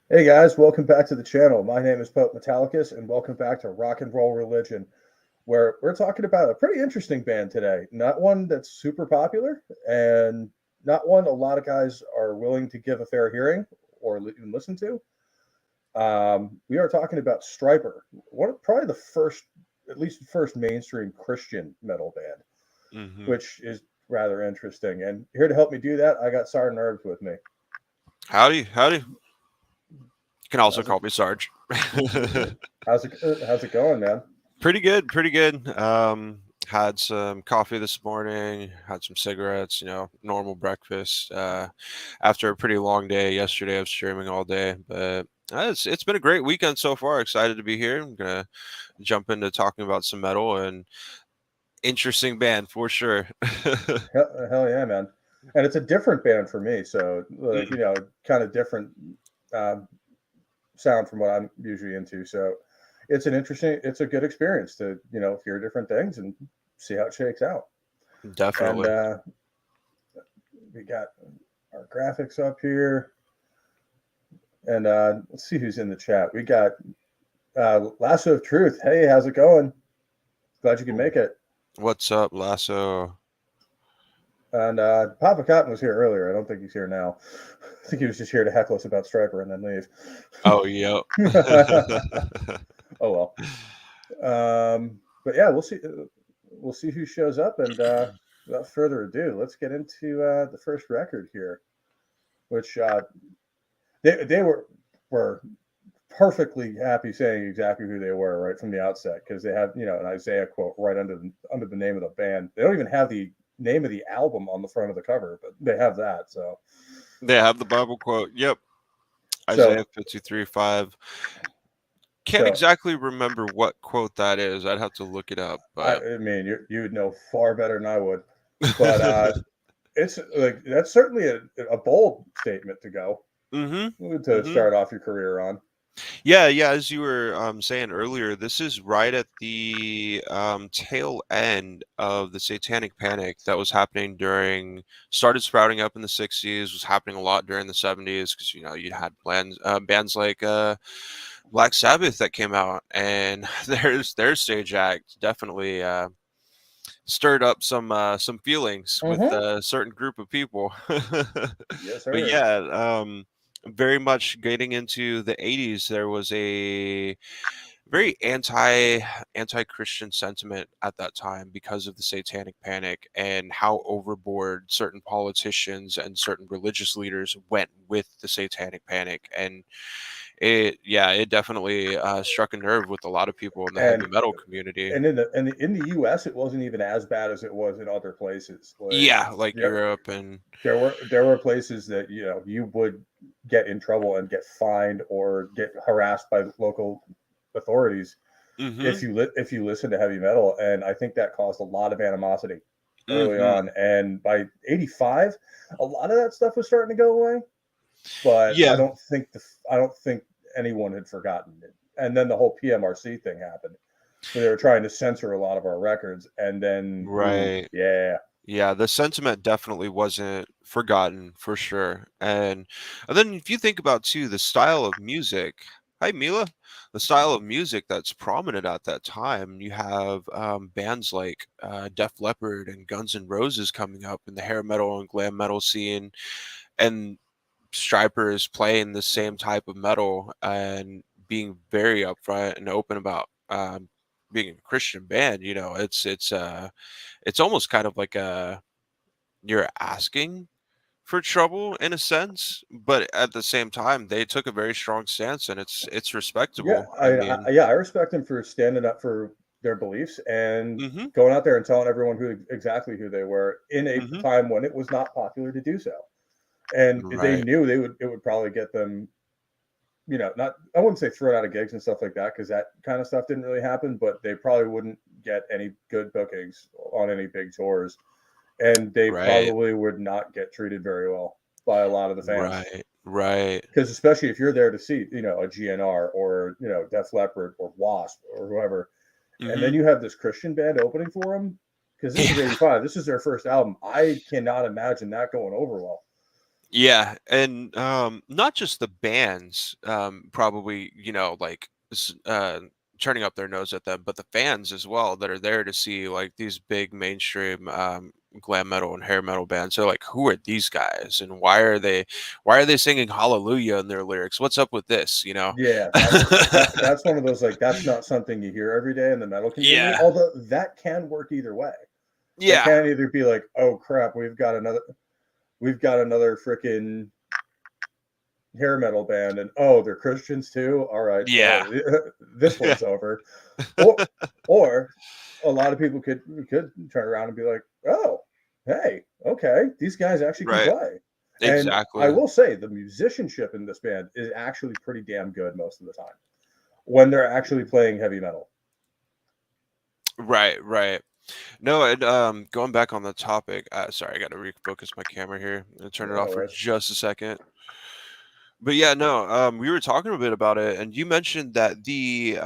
Hey guys, welcome back to the channel. My name is Pope Metallicus, and welcome back to Rock and Roll Religion, where we're talking about a pretty interesting band today. Not one that's super popular, and not one a lot of guys are willing to give a fair hearing or even listen to. We are talking about Stryper, probably the first, at least first mainstream Christian metal band, hmm which is rather interesting. And here to help me do that, I got Sergeant Herbs with me. Howdy, howdy. You can also How's it? call me Sarge. How's it going, man? Pretty good, pretty good. Had some coffee this morning, had some cigarettes, normal breakfast. After a pretty long day yesterday of streaming all day, but it's been a great weekend so far. Excited to be here. I'm gonna jump into talking about some metal and interesting band for sure. Hell yeah, man. And it's a different band for me. So, like, Mm, kind of different um, sound from what I'm usually into. So, it's a good experience to, hear different things and see how it shakes out. And definitely. we got our graphics up here. And let's see who's in the chat. We got Lasso of Truth. Hey, how's it going? Glad you can make it. What's up, Lasso? And Papa Cotton was here earlier. I don't think he's here now. I think he was just here to heckle us about Stryper and then leave. Oh, yep. Oh well. But yeah, we'll see. We'll see who shows up. And without further ado, let's get into the first record here, which they were perfectly happy saying exactly who they were right from the outset because they have an Isaiah quote right under the name of the band. They don't even have the name of the album on the front of the cover, but they have that. They have the Bible quote. Yep. So Isaiah 53:5. Can't so exactly remember what quote that is. I'd have to look it up, but I mean you would know far better than I would, but it's like that's certainly a bold statement to go mhm. to Mhm. start off your career on. Yeah, yeah, as you were saying earlier, this is right at the tail end of the Satanic Panic that was happening during started sprouting up in the 60s, was happening a lot during the 70s because you had bands like Black Sabbath that came out, and their stage act definitely stirred up some feelings with Mm-hmm. a certain group of people. Yes, But sir. yeah, very much getting into the 80s, there was a very anti-Christian sentiment at that time because of the Satanic Panic and how overboard certain politicians and certain religious leaders went with the Satanic Panic. And it definitely struck a nerve with a lot of people in the heavy And metal community. in the U.S. it wasn't even as bad as it was in other places. Like Yeah, like yeah, Europe and there were places that you would get in trouble and get fined or get harassed by local authorities mhm, if you listen to heavy metal, and I think that caused a lot of animosity early mhm. on. And by '85, a lot of that stuff was starting to go away, but Yeah, I don't think anyone had forgotten it. And then the whole PMRC thing happened, where they were trying to censor a lot of our records, and then ooh right. yeah. Yeah, the sentiment definitely wasn't forgotten for sure. And then if you think about too the style of music, hi Mila, the style of music that's prominent at that time, you have bands like Def Leppard and Guns N' Roses coming up in the hair metal and glam metal scene, and Stryper is playing the same type of metal and being very upfront and open about being a Christian band. It's almost kind of like a you're asking for trouble in a sense, but at the same time, they took a very strong stance, and it's Yeah, respectable. I mean, yeah, I respect them for standing up for their beliefs and mhm, going out there and telling everyone exactly who they were in a mhm, time when it was not popular to do so. And they right, knew it would probably get them, not I wouldn't say thrown out of gigs and stuff like that because that kind of stuff didn't really happen, but they probably wouldn't get any good bookings on any big tours, and they right, probably would not get treated very well by a lot of the fans. right, right, Because especially if you're there to see, a GNR or Def Leppard or Wasp or whoever, and then mhm, you have this Christian band opening for them, because this is yeah, '85. This is their first album. I cannot imagine that going over well. Yeah, and not just the bands, probably like turning up their nose at them, but the fans as well that are there to see like these big mainstream glam metal and hair metal bands. They're like, who are these guys, and why are they singing Hallelujah in their lyrics? What's up with this? Yeah, that's one of those, like, that's not something you hear every day in the metal community, Yeah, although that can work either way. It yeah, can either be like, "Oh, crap, we've got another freaking hair metal band, and, oh, they're Christians too? Alright, yeah, well, this one's over." Or or a lot of people could turn around and be like, "Oh, hey, okay, these guys actually can right, play." And I exactly. will say the musicianship in this band is actually pretty damn good most of the time when they're actually playing heavy metal. Right, right. No, and going back on the topic, sorry, I got to refocus my camera here and turn Yeah, it no off for worries. just a second. But yeah, no, we were talking a bit about it, and you mentioned that the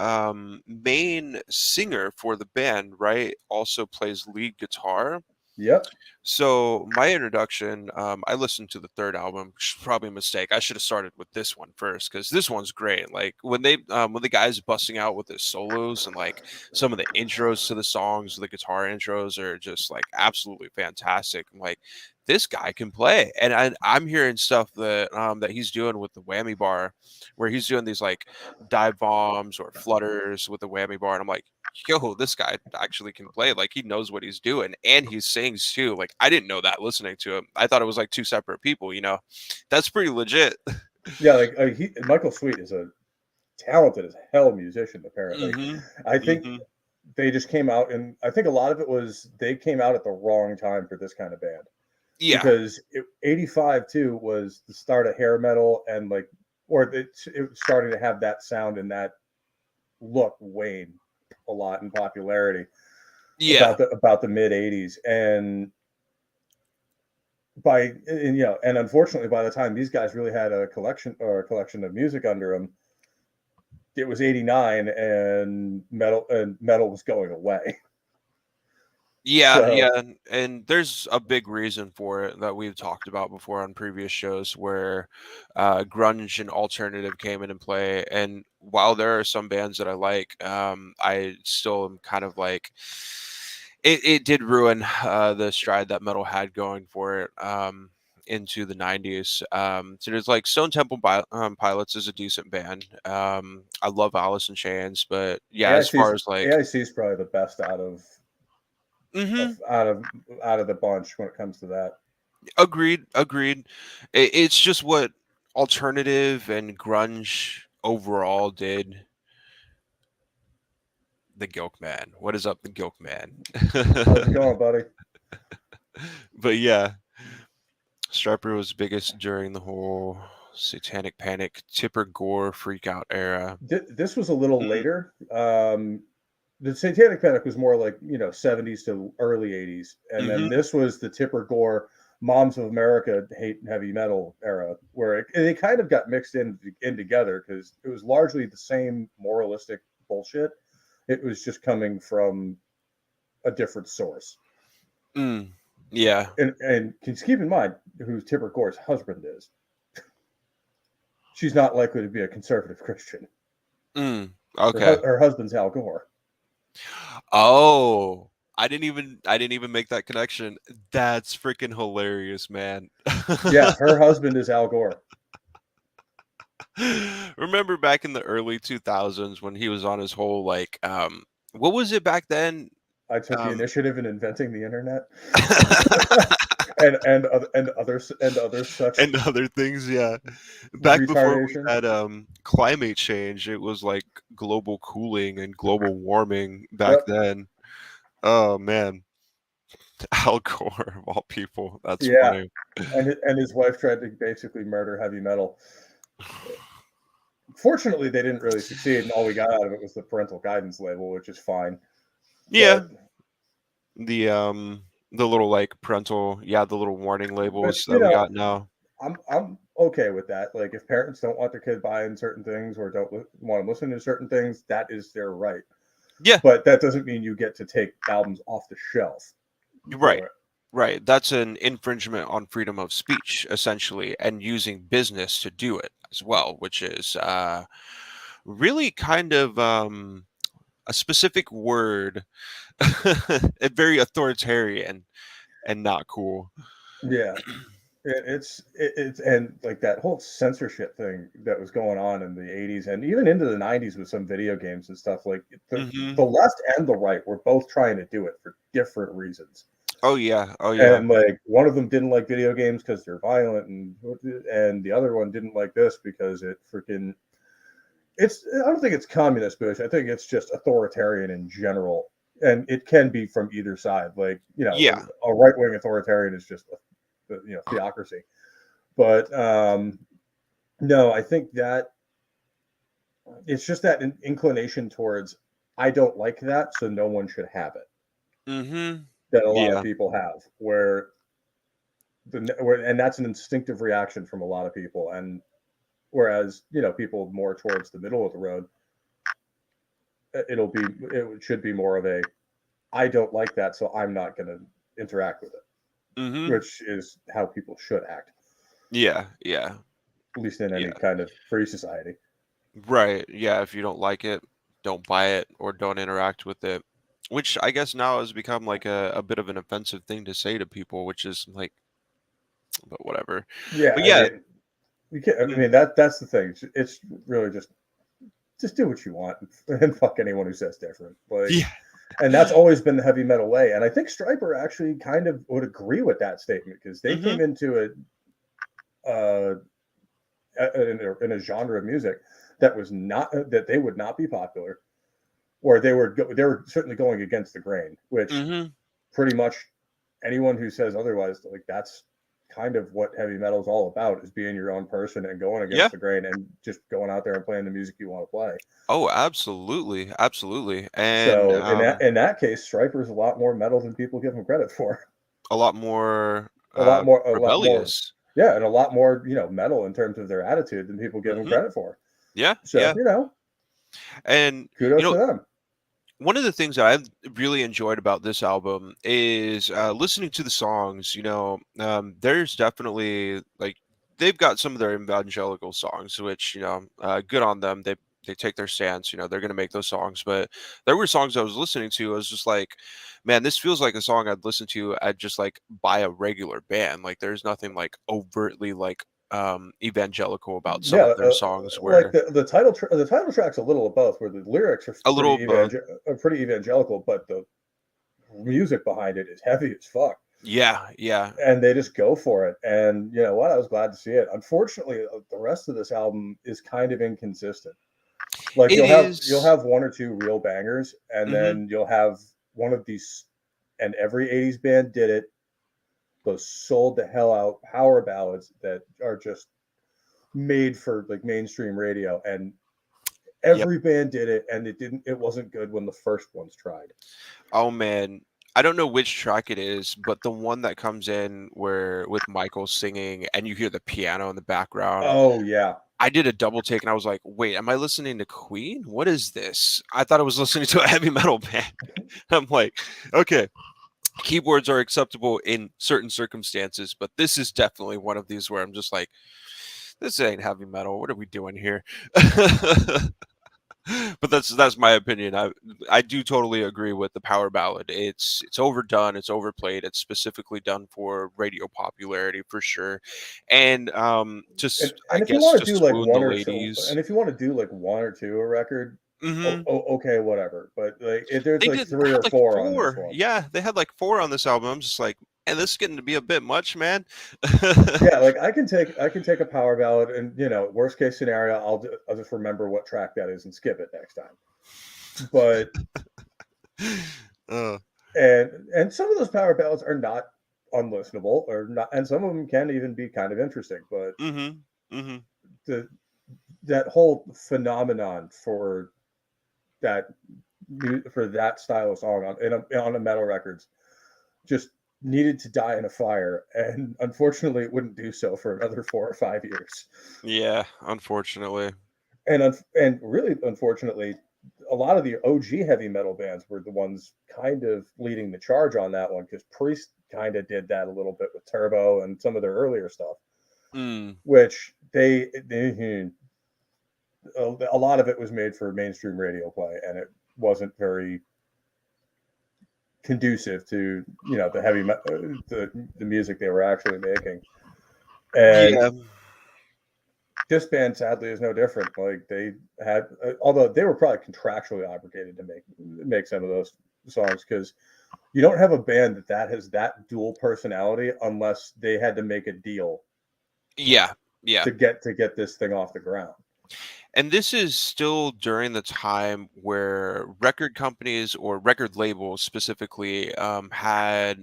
main singer for the band, right, also plays lead guitar. Yep. So my introduction, I listened to the third album, which is probably a mistake. I should have started with this one first because this one's great. Like when the guy's busting out with his solos and like some of the intros to the songs, the guitar intros are just like absolutely fantastic. I'm like, this guy can play, and I'm hearing stuff that he's doing with the whammy bar, where he's doing these like dive bombs or flutters with the whammy bar, and I'm like, yo, this guy actually can play. Like he knows what he's doing, and he sings too. Like I didn't know that listening to him. I thought it was like two separate people. That's pretty legit. Yeah, like, Michael Sweet is a talented as hell musician, apparently. Hmm. I think Hmm. they just came out, and I think a lot of it was they came out at the wrong time for this kind of band Yeah. because 85 too was the start of hair metal, and like, or it was starting to have that sound and that look wane a lot in popularity Yeah. about the mid 80s. And and unfortunately by the time these guys really had a collection of music under them, it was 89 and metal was going away. Yeah, So yeah, and there's a big reason for it that we've talked about before on previous shows where grunge and alternative came into play. And while there are some bands that I like, I still am kind of like it did ruin the stride that metal had going for it into the 90s. So there's like Stone Temple Pilots is a decent band. I love Alice in Chains, but yeah, as AIC's far as like, AIC is probably the best mhm, out of out of the bunch when it comes to that. agreed, agreed. It's just what alternative and grunge overall did. The Gilk Man. What is up, the Gilk Man? How's it going, buddy? But yeah, Stryper was biggest during the whole Satanic Panic, Tipper Gore freak out era. This was a little Mhm. later. The Satanic Panic was more like 70s to early 80s, and then Mhm. this was the Tipper Gore Moms of America hate heavy metal era, where they kind of got mixed in together because it was largely the same moralistic bullshit. It was just coming from a different source. Mm. Yeah. And keep in mind who Tipper Gore's husband is. She's not likely to be a conservative Christian. Mm. Her Okay. her husband's Al Gore. Oh, I didn't even make that connection. That's freaking hilarious, man. Yeah, her husband is Al Gore. Remember back in the early 2000s when he was on his whole like what was it back then? I took the Um initiative in inventing the internet, and other such and other things, yeah. Back before we retardation. had climate change, it was like global cooling and global warming back Yep. then. Oh man, Al Gore of all people. That's Yeah, funny. and his wife tried to basically murder heavy metal. Fortunately, they didn't really succeed, and all we got out of it was the parental guidance label, which is fine. Yeah, But the little like parental, yeah, the little warning but labels that we got now. I'm okay with that. Like if parents don't want their kid buying certain things or don't want to listen to certain things, that is their right. Yeah, But that doesn't mean you get to take albums off the shelf right. for it. Right. That's an infringement on freedom of speech, essentially, and using business to do it as well, which is really kind of a specific word, and very authoritarian and not cool. Yeah. It's and like that whole censorship thing that was going on in the 80s and even into the 90s with some video games and stuff, like Hmm. the left and the right were both trying to do it for different reasons. Oh yeah. Oh yeah. And like one of them didn't like video games because they're violent, and the other one didn't like this because it freaking it's I don't think it's communist Bush. I think it's just authoritarian in general. And it can be from either side. Like, Yeah. a right wing authoritarian is just theocracy. But no, I think that it's just that inclination towards I don't like that, so no one should have it, Hmm. that a lot of Yeah. people have, and that's an instinctive reaction from a lot of people. And whereas people more towards the middle of the road, it should be more of a I don't like that, so I'm not going to interact with it, Hmm. which is how people should act, Yeah. Yeah. at least in any Yeah. kind of free society. Right. Yeah. If you don't like it, don't buy it or don't interact with it. Which I guess now has become like a bit of an offensive thing to say to people, which is like, but whatever. Yeah, But I yeah. mean, you can't. I Mm. mean that's the thing. It's really just do what you want and fuck anyone who says different. Like, Yeah. and that's always been the heavy metal way. And I think Stryper actually kind of would agree with that statement because they Hmm. came into it uh, in a genre of music that was not that they would not be popular, or they were certainly going against the grain, which Hmm. pretty much anyone who says otherwise, like that's kind of what heavy metal is all about, is being your own person and going Yeah. against the grain and just going out there and playing the music you want to play. Oh, absolutely. Absolutely. And So in that case, Stryper is a lot more metal than people give him credit for. a lot more A lot more, rebellious. yeah, and a lot more metal in terms of their attitude than people give him Hmm. credit for. Yeah. So Yeah. And you kudos know, to them. one of the things that I've really enjoyed about this album is listening to the songs. There's definitely like they've got some of their evangelical songs, which good on them. They take their stance. They're gonna make those songs. But there were songs I was listening to. I was just like, man, this feels like a song I'd listen to at just like by a regular band. Like there's nothing like overtly like evangelical about some Yeah, of their songs like where the title track's a little of both, where the lyrics are a little both. pretty evangelical, but the music behind it is heavy as fuck, Yeah, yeah. and they just go for it. And you know what? I was glad to see it. Unfortunately, the rest of this album is kind of inconsistent. Like It you'll is. have one or two real bangers, and Mhm. then you'll have one of these, and every 80s band did it, those sold the hell out power ballads that are just made for like mainstream radio, and Yep. every band did it, and it wasn't good when the first ones tried. Oh, man. I don't know which track it is, but the one that comes in where with Michael singing and you hear the piano in the background, Oh yeah. I did a double take and I was like, "Wait, am I listening to Queen? What is this?" I thought I was listening to a heavy metal band. I'm like, "Okay, keyboards are acceptable in certain circumstances, but this is definitely one of these where I'm just like, this ain't heavy metal. What are we doing here?" But that's my opinion. I do totally agree with the power ballad. It's overdone, it's overplayed, it's specifically done for radio popularity for sure. And and just I and if you guess want to to do like swoon the one or two, ladies. and if you want to do like one or two a record, Hmm. okay, whatever. But like there's They like did three had or like four on this four. one. Yeah, they had like four on this album. I'm just like, and this is getting to be a bit much, man. Yeah, like I can take a power ballad, and worst case scenario, I'll just remember what track that is and skip it next time. But uh, and some of those power ballads are not unlistenable, or not, and some of them can even be kind of interesting. But mhm. Mhm. the that whole phenomenon that for that style of song on a metal records just needed to die in a fire, and unfortunately, it wouldn't do so for another 4 or 5 years. Yeah, unfortunately. And really, unfortunately, a lot of the OG heavy metal bands were the ones kind of leading the charge on that one, because Priest kind of did that a little bit with Turbo and some of their earlier stuff, Mm. which they a lot of it was made for mainstream radio play, and it wasn't very conducive to the music they were actually making. And Yeah. this band sadly is no different. Like they had, although they were probably contractually obligated to make some of those songs, because you don't have a band that has that dual personality unless they had to make a deal Yeah. Yeah. to get this thing off the ground. And this is still during the time where record companies or record labels specifically had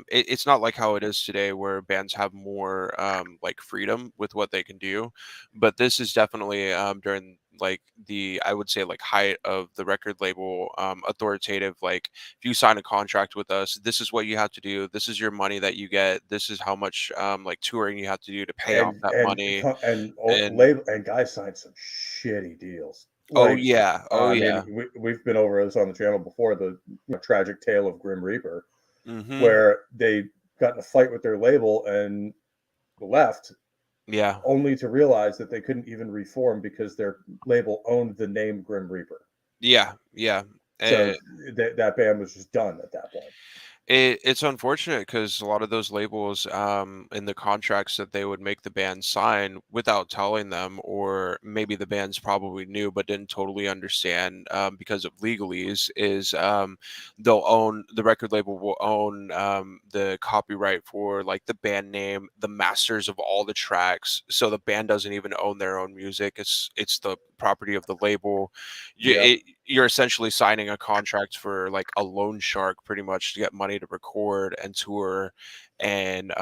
it's not like how it is today where bands have more like freedom with what they can do, but this is definitely during like the I would say like height of the record label authoritative, like if you sign a contract with us, this is what you have to do, this is your money that you get, this is how much like touring you have to do to pay off and that and money. And label and guys signed some shitty deals. oh Like, yeah, oh I mean, yeah. we've been over this on the channel before, the tragic tale of Grim Reaper, Mhm. where they got in a fight with their label and left, Yeah. only to realize that they couldn't even reform because their label owned the name Grim Reaper. Yeah, yeah. So Eh, that band was just done at that point. it's unfortunate because a lot of those labels, in the contracts that they would make the band sign without telling them, or maybe the bands probably knew but didn't totally understand, because of legalese, is the record label will own the copyright for like the band name, the masters of all the tracks. So the band doesn't even own their own music. It's the property of the label. Yep. You're essentially signing a contract for like a loan shark pretty much to get money to record and tour, and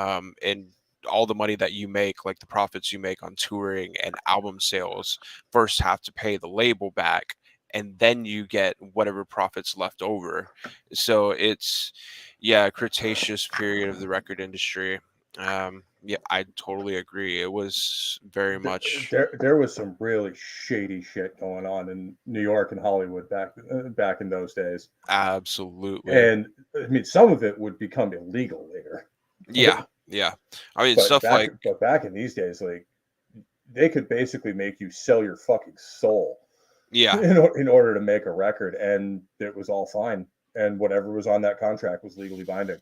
all the money that you make, like the profits you make on touring and album sales, first have to pay the label back, and then you get whatever profits left over. So it's, yeah, a cretaceous period of the record industry. Yeah, I totally agree. It was very much There was some really shady shit going on in New York and Hollywood back in those days, absolutely. and I mean some of it would become illegal later. Yeah, yeah. I mean, But stuff like back in these days, like they could basically make you sell your fucking soul yeah, in order to make a record, and it was all fine. And whatever was on that contract was legally binding.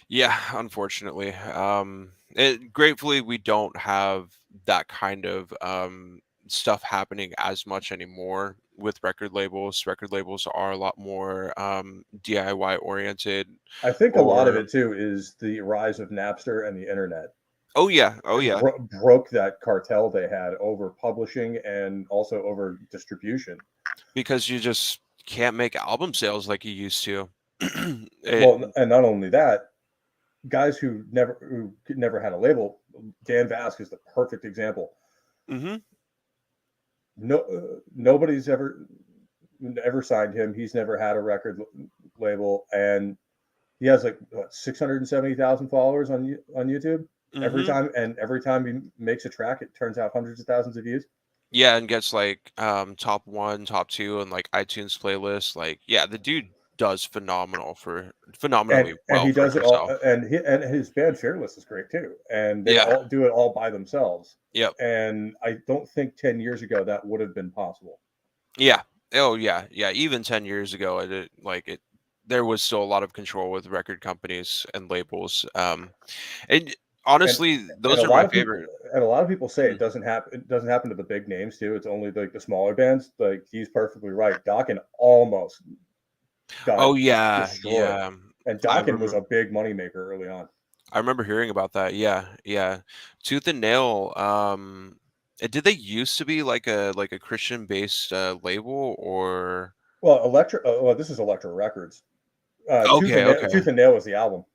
yeah, unfortunately. Gratefully, we don't have that kind of stuff happening as much anymore with record labels. Record labels are a lot more DIY oriented. I think a lot of Or it too is the rise of Napster and the internet. oh yeah, oh It yeah, broke that cartel they had over publishing and also over distribution. because you just can't make album sales like you used to. Well, And and not only that, guys who never had a label. Dan Vasc is the perfect example. mhm, Nobody's ever signed him. He's never had a record label, and he has like 670,000 followers on YouTube. mhm. Every time he makes a track, it turns out hundreds of thousands of views. Yeah, and gets like top 1, top 2 and like iTunes playlists. Like, yeah, the dude does phenomenally And well he for does it all, himself. and his band Fearless is great too, and they Yeah. all do it all by themselves. Yep. And I don't think 10 years ago that would have been possible. Yeah. Oh yeah. Yeah. Even 10 years ago, it there was still a lot of control with record companies and labels. And And honestly, and those are my favorite. a lot of people say Mhm. it doesn't happen to the big names too. It's only like the smaller bands. Like he's perfectly right. Dokken almost got Oh yeah. destroyed, Yeah. and I Dokken was remember a big moneymaker early on. I remember hearing about that. Yeah. Yeah. Tooth and Nail, did they used to be like a Christian based label or Well, this is Electro Records. okay, okay. Tooth and Nail was the album.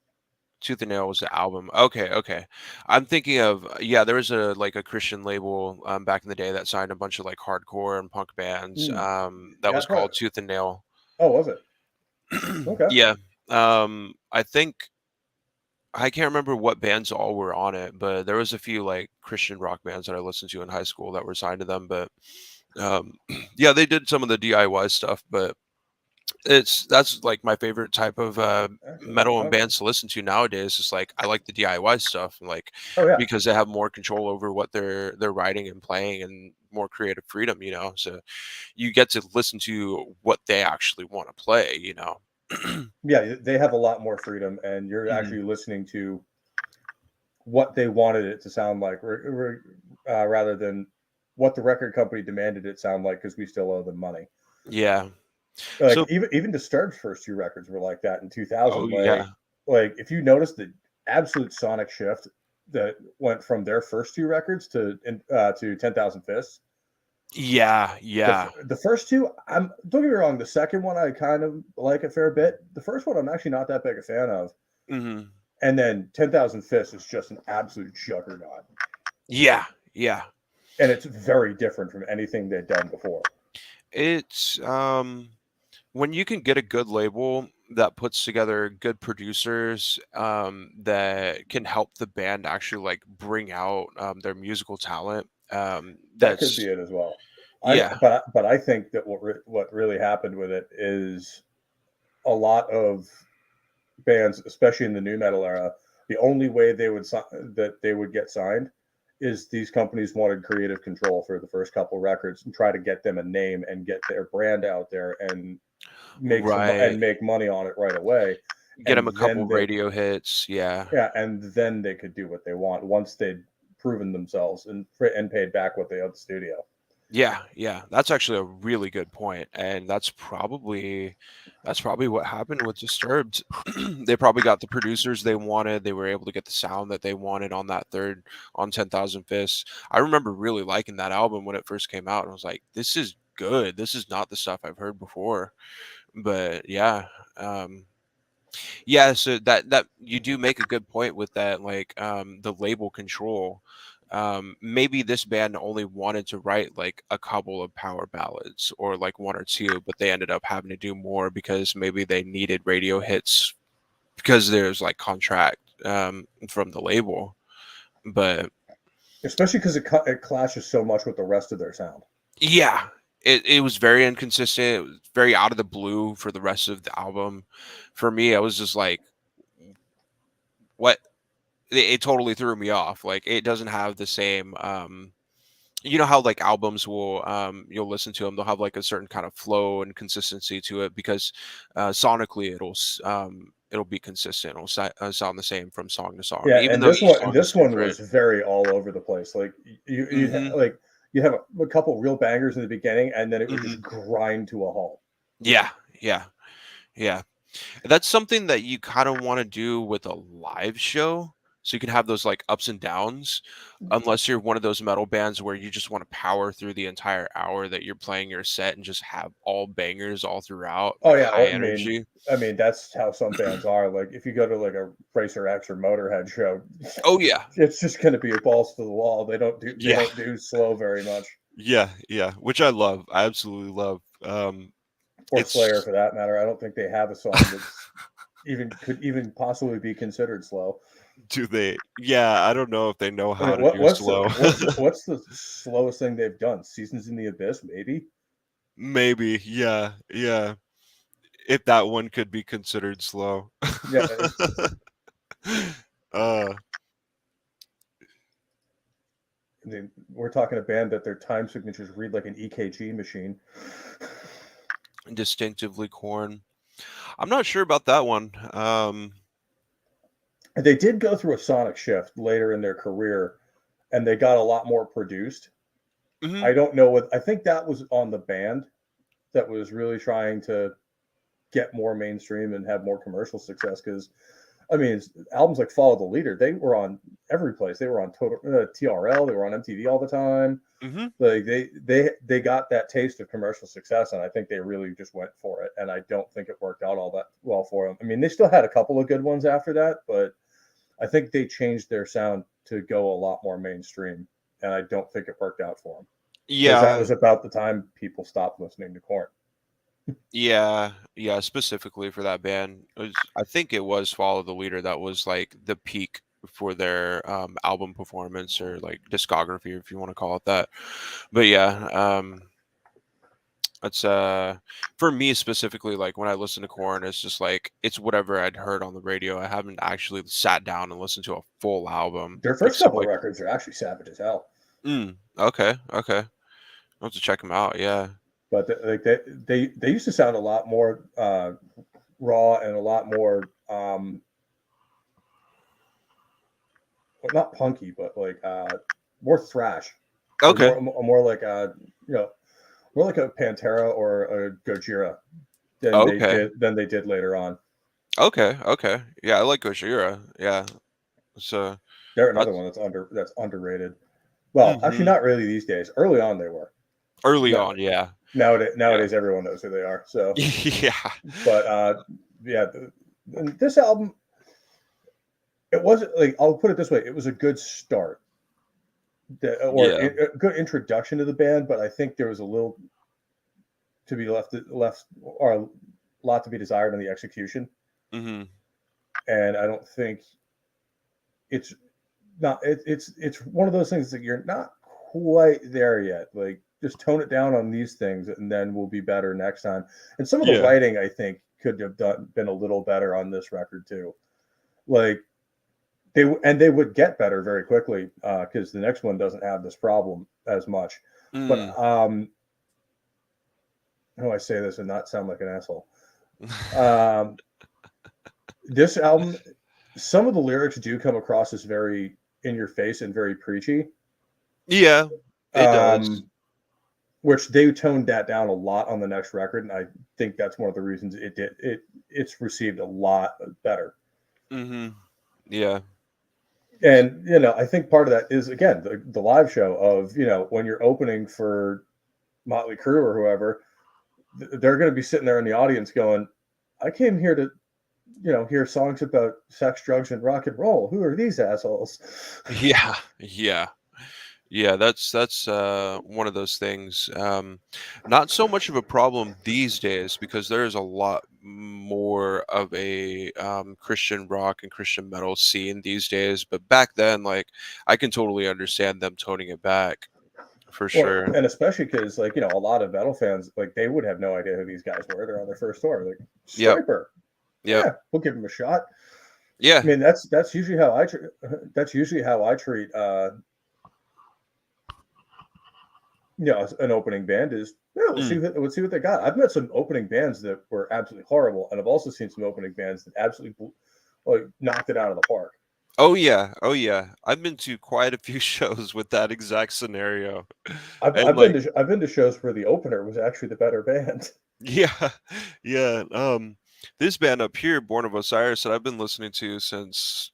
Tooth and Nail was the album. Okay, okay. I'm thinking of, yeah, there was a like a Christian label back in the day that signed a bunch of like hardcore and punk bands Hmm. that Yeah, was called probably. Tooth and Nail. Oh, was it? Okay. Yeah. I think I can't remember what bands all were on it, but there was a few like Christian rock bands that I listened to in high school that were signed to them. But um, yeah, they did some of the DIY stuff, but That's like my favorite type of Actually, metal and okay. bands to listen to nowadays. Is like I like the DIY stuff, and like Oh yeah, because they have more control over what they're writing and playing, and more creative freedom. So you get to listen to what they actually want to play. yeah. They have a lot more freedom, and you're Mhm. actually listening to what they wanted it to sound like, rather than what the record company demanded it sound like, because we still owe them money. Yeah. Like So even Disturbed's first two records were like that in oh 2000. yeah, Like if you notice the absolute sonic shift that went from their first two records to 10,000 Fists. yeah, yeah. The first two, I'm don't get me wrong, the second one I kind of like a fair bit. The first one I'm actually not that big a fan of. Hmm. And then 10,000 Fists is just an absolute juggernaut. Yeah, yeah. And it's very different from anything they'd done before. It's when you can get a good label that puts together good producers that can help the band actually like bring out their musical talent. That could be That's it as well. Yeah. But I think that what really happened with it is a lot of bands, especially in the new metal era, the only way they would get signed is these companies wanted creative control for the first couple records and try to get them a name and get their brand out there and Right. make money on it right away. Get And them a couple then radio hits. Yeah. yeah, and then they could do what they want once they'd proven themselves and paid back what they owed the studio. Yeah, yeah, that's actually a really good point, and that's probably what happened with Disturbed. They probably got the producers they wanted. They were able to get the sound that they wanted on that third on 10,000 Fists. I remember really liking that album when it first came out. And I was like, "This is good. This is not the stuff I've heard before." But yeah, yeah, so that you do make a good point with that, like the label control. Maybe this band only wanted to write like a couple of power ballads or like one or two, but they ended up having to do more because maybe they needed radio hits because there's like contract from the label. But Especially because it clashes so much with the rest of their sound. yeah, it was very inconsistent. It was very out of the blue for the rest of the album. For me, I was just like, what? It totally threw me off. Like it doesn't have the same you know how like albums will you'll listen to them, they'll have like a certain kind of flow and consistency to it because sonically it'll be consistent. Sound the same from song to song Yeah, even and though each song is this one different. was very all over the place. Like Mhm. you have a couple real bangers in the beginning, and then it would just Mhm. grind to a halt. Yeah, yeah, yeah. That's something that you kind of want to do with a live show. So you can have those like ups and downs, unless you're one of those metal bands where you just want to power through the entire hour that you're playing your set and just have all bangers all throughout, Oh like yeah, high energy. I mean that's how some bands are. Like if you go to like a Racer X or Motorhead show, Oh yeah. it's just going to be a balls to the wall. They Yeah. don't do slow very much, Yeah, yeah, which I love. I absolutely love. or Slayer It's for that matter. I don't think they have a song that's even could even possibly be considered slow. do they? Yeah, I don't know if they know I how mean, to do slow. what's the slowest thing they've done? Seasons in the Abyss, maybe. Maybe, yeah, yeah. If that one could be considered slow. Yeah, uh, I mean, we're talking a band that their time signatures read like an EKG machine. Distinctively corn. I'm not sure about that one. They did go through a sonic shift later in their career, and they got a lot more produced. Mhm. I don't know what I think that was on the band that was really trying to get more mainstream and have more commercial success. Because I mean, albums like Follow the Leader, they were on every place. They were on total TRL. They were on MTV all the time. Mhm. Like they got that taste of commercial success, and I think they really just went for it. And I don't think it worked out all that well for them. I mean, they still had a couple of good ones after that, but I think they changed their sound to go a lot more mainstream, and I don't think it worked out for them because that Yeah, was about the time people stopped listening to Korn. yeah, yeah. Specifically for that band, I think it was Follow the Leader that was like the peak for their album performance or like discography, if you want to call it that. But yeah, It's for me specifically, like when I listen to Korn, it's just like it's whatever I'd heard on the radio. I haven't actually sat down and listened to a full album, Their first except couple of like, records are actually savage as hell. okay, okay, I'll have to check them out. Yeah. But they used to sound a lot more raw and a lot more well, not punky, but like more thrash or Okay. more like you know more like a Pantera or a Gojira Okay. than they did later on. Okay. Okay. Yeah, I like Gojira. Yeah. So They're another that's one that's underrated. Well, actually, hmm not really these days. Early on, they were. early No, on. Yeah. Yeah. nowadays everyone knows who they are. So, Yeah. but yeah, this album it wasn't like I'll put it this way: it was a good start, Yeah. a good introduction to the band. But I think there was a little to be left or a lot to be desired in the execution, hmm and I don't think it's not. It's one of those things that you're not quite there yet. Like just tone it down on these things, and then we'll be better next time. And some of the Yeah. writing I think could have been a little better on this record too. Like they would get better very quickly because the next one doesn't have this problem as much. But Mm. how do I say this and not sound like an asshole? Um, this album, some of the lyrics do come across as very in your face and very preachy, Yeah. It does. um, which they toned that down a lot on the next record, and I think that's one of the reasons it's received a lot better. hmm Yeah. And I think part of that is again the live show of when you're opening for Motley Crue or whoever, they're going to be sitting there in the audience going, "I came here to hear songs about sex, drugs, and rock and roll. Who are these assholes?" Yeah. Yeah. Yeah, that's one of those things. Not so much of a problem these days because there is a lot more of a Christian rock and Christian metal scene these days. But back then, like, I can totally understand them toning it back for Well, sure. and especially because like a lot of metal fans like they would have no idea who these guys were. They're on their first tour. Like Yep. Stryper, Yep. yeah, we'll give him a shot. I Yeah. mean, that's usually how that's usually how I treat an opening band is yeah, Mm. let's see what they got. I've met some opening bands that were absolutely horrible, and I've also seen some opening bands that absolutely like knocked it out of the park. Oh yeah. Oh yeah. I've been to quite a few shows with that exact scenario, and like, I've been to shows where the opener was actually the better band. yeah, yeah. This band up here, Born of Osiris, that I've been listening to since,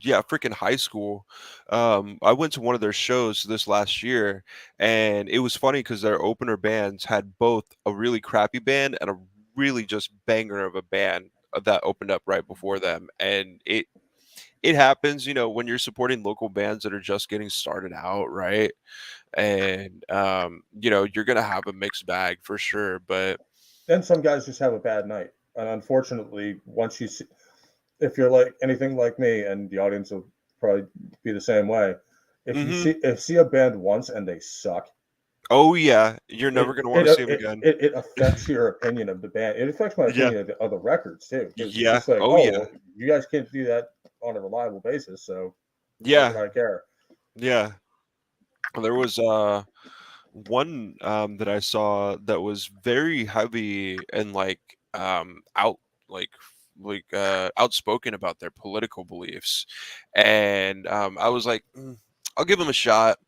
yeah, freaking high school. I went to one of their shows this last year, and it was funny because their opener bands had both a really crappy band and a really just banger of a band that opened up right before them. And it happens, when you're supporting local bands that are just getting started out, right? And you're gonna have a mixed bag for sure, but Then some guys just have a bad night, and unfortunately, once you see, if you're like anything like me, and the audience will probably be the same way. mhm. If you see a band once and they suck, Oh, yeah, you're never gonna wanna see 'em again. it affects your opinion of the band. It affects my Yeah. opinion of the records too, because it's Yeah. just like, Oh, oh, yeah. well, you guys can't do that on a reliable basis, so why should Yeah. I care? Yeah. There was, one, that I saw that was very heavy and, like, like outspoken about their political beliefs, and, I was like, I'll give them a shot.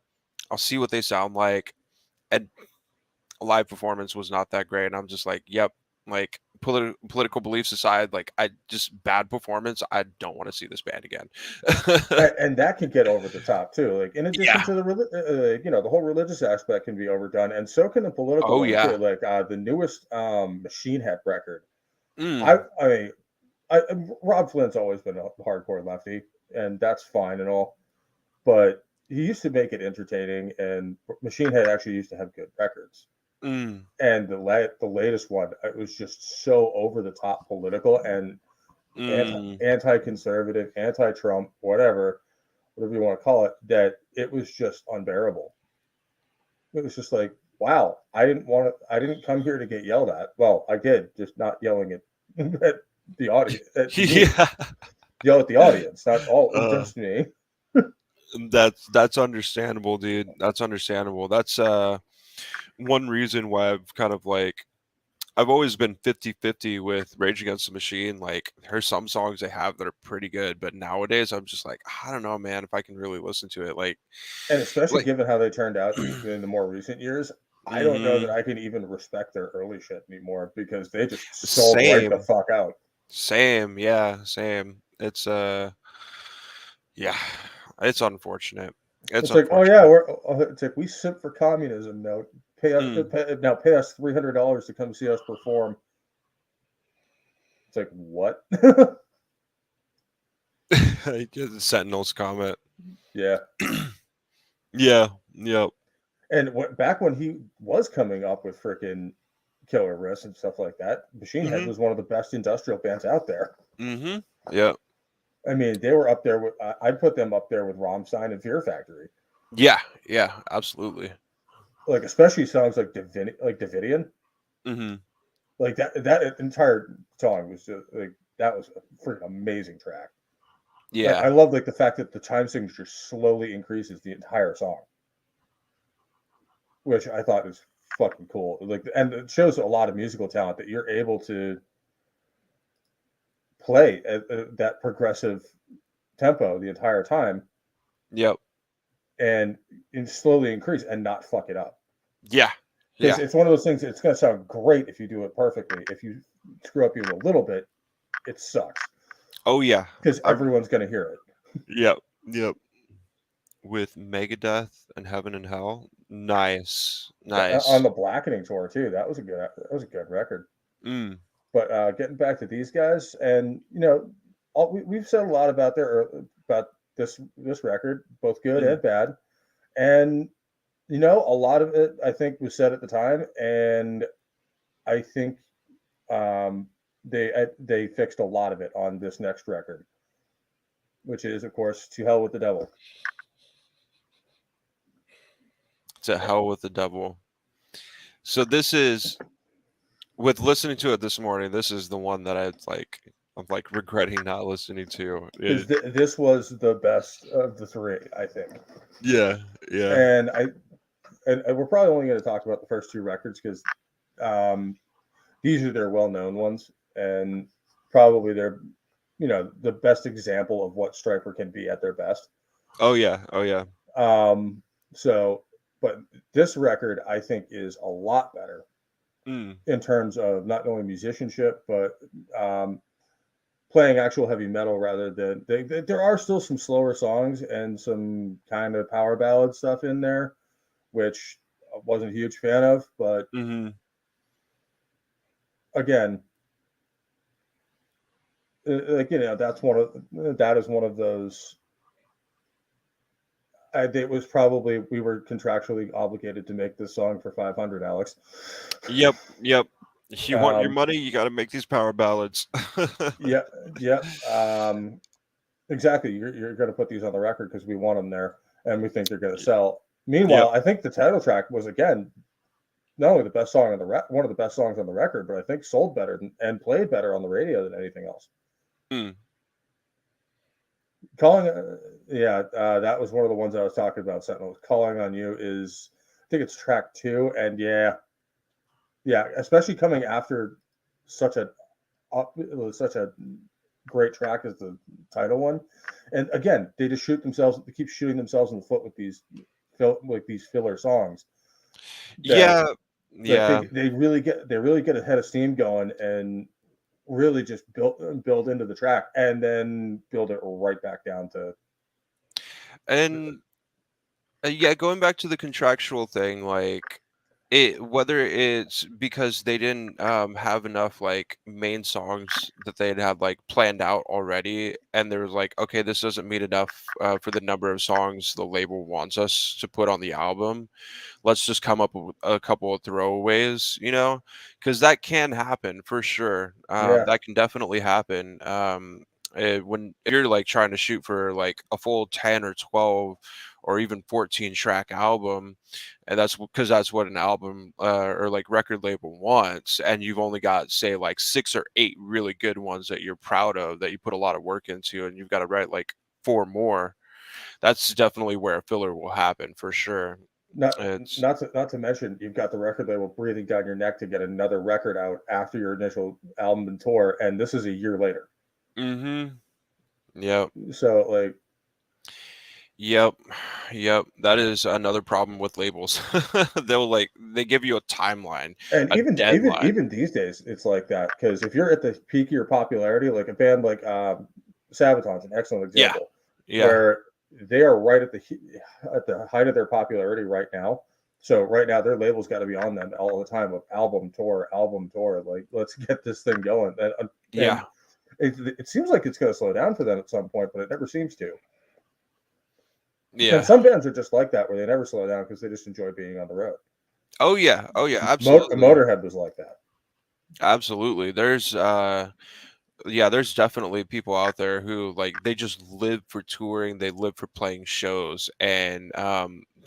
I'll see what they sound like," and live performance was not that great, and I'm just like, "Yep." Like, political beliefs aside, like, I just bad performance, I don't wanna see this band again. And that can get over the top too. Like in addition Yeah. to the whole religious aspect can be overdone, and so can the political Oh, one too. yeah. Like the newest Machine Head record. Mm. I mean, Rob Flynn's always been a hardcore lefty, and that's fine and all. But he used to make it entertaining, and Machine Head actually used to have good records. Mm. And the latest one, it was just so over the top political and Mm. anti conservative, anti Trump, whatever you want to call it, that it was just unbearable. it was just like, wow, I didn't come here to get yelled at. Well, I did, just not yelling at, at the audience, at me. Yeah. Yell at the audience, not all Uh, just me. that's understandable, dude. That's understandable. That's one reason why I've kind of like I've always been 50-50 with Rage Against the Machine. Like, there's some songs they have that are pretty good, but nowadays I'm just like, I don't know, man, if I can really listen to it. And especially Like, given how they turned out in the more recent years, I don't know that hmm I can even respect their early shit anymore because they just sold right the same, fuck out. same, yeah, same. It's yeah, it's unfortunate. It's It's like, oh yeah, unfortunate. it's like we simp for communism. Now Mm. pay us $300 to come see us perform. It's like what? The Sentinel's comment. Yeah. Yeah, yep. And back when he was coming up with freaking killer riffs and stuff like that, Machine Head hmm was one of the best industrial bands out there. hmm Yeah. I mean, they were up there with. I'd put them up there with Rammstein and Fear Factory. Yeah, yeah, absolutely. Like especially songs like Davidian. hmm Like that entire song was just like that was a freaking amazing track. Like Yeah. I love like the fact that the time signature slowly increases the entire song, which I thought was fucking cool. Like, and it shows a lot of musical talent that you're able to play at that progressive tempo the entire time Yep. and slowly increase and not fuck it up. Yeah. Because Yeah. it's one of those things. It's going to sound great if you do it perfectly. If you screw up even a little bit, it sucks Oh yeah. because I've everyone's going to hear it. Yep. Yep. With Megadeth and Heaven and Hell. Nice. On Nice. the Blackening tour too, that was a good record. Mm. But getting back to these guys, and we've said a lot about about this record, both good Mm. and bad, and a lot of it I think was said at the time, and I think they fixed a lot of it on this next record, which is of course "To Hell with the Devil." To hell with the devil. So this is with listening to it this morning, this is the one that I'm like regretting not listening to. Because this was the best of the three, I think, Yeah, yeah. and we're probably only going to talk about the first two records because um, these are their well-known ones, and probably they're the best example of what Stryper can be at their best. Oh yeah. Oh yeah. Um, so, but this record I think is a lot better Mm. in terms of not only musicianship but um, playing actual heavy metal rather than there are still some slower songs and some kind of power ballad stuff in there, which I wasn't a huge fan of. But hmm again, like that is one of those. It was probably we were contractually obligated to make this song for 500, Alex. Yep. Yep. If you want your Um, money, you got to make these power ballads. yeah, yeah, exactly. You're going to put these on the record because we want them there and we think they're going to sell. Yep. Meanwhile, I think the title track was again not only the best song on one of the best songs on the record, but I think sold better and played better on the radio than anything else. Mm. Calling, that was one of the ones I was talking about. Sentinel, "Calling on You" is, I think it's track 2, and yeah, especially coming after such a such a great track as the title one, and again, they just they keep shooting themselves in the foot with these filler songs that Yeah. like Yeah. they really get a head of steam going and really just build into the track and then build it right back down to And yeah, going back to the contractual thing, it whether it's because they didn't have enough like main songs that they'd had like planned out already, and there was like, okay, this doesn't meet enough for the number of songs the label wants us to put on the album. Let's just come up with a couple of throwaways, because that can happen for sure. yeah. That can definitely happen. When if you're like trying to shoot for like a full 10 or 12 or even 14-track album, and that's because that's what an album or like record label wants, and you've only got say like 6 or 8 really good ones that you're proud of that you put a lot of work into, and you've got to write like 4 more. That's definitely where a filler will happen for sure. Not It's not to mention you've got the record label breathing down your neck to get another record out after your initial album and tour, and this is a year later. mm-hmm. Yep. So like, Yep. Yep. That is another problem with labels. They give you a timeline, and a deadline. even these days it's like that, because if you're at the peak of your popularity, like a band like Sabaton's an excellent Yeah. example, Yeah. where they are right at the height of their popularity right now. So right now their label's got to be on them all the time with album tour, album tour. Like, let's get this thing going. And Yeah. it seems like it's going to slow down for them at some point, but it never seems to. And Yeah. some bands are just like that, where they never slow down because they just enjoy being on the road. Oh yeah. Oh yeah. Absolutely. Motorhead was like that. Absolutely. There's definitely people out there who like they just live for touring, they live for playing shows, and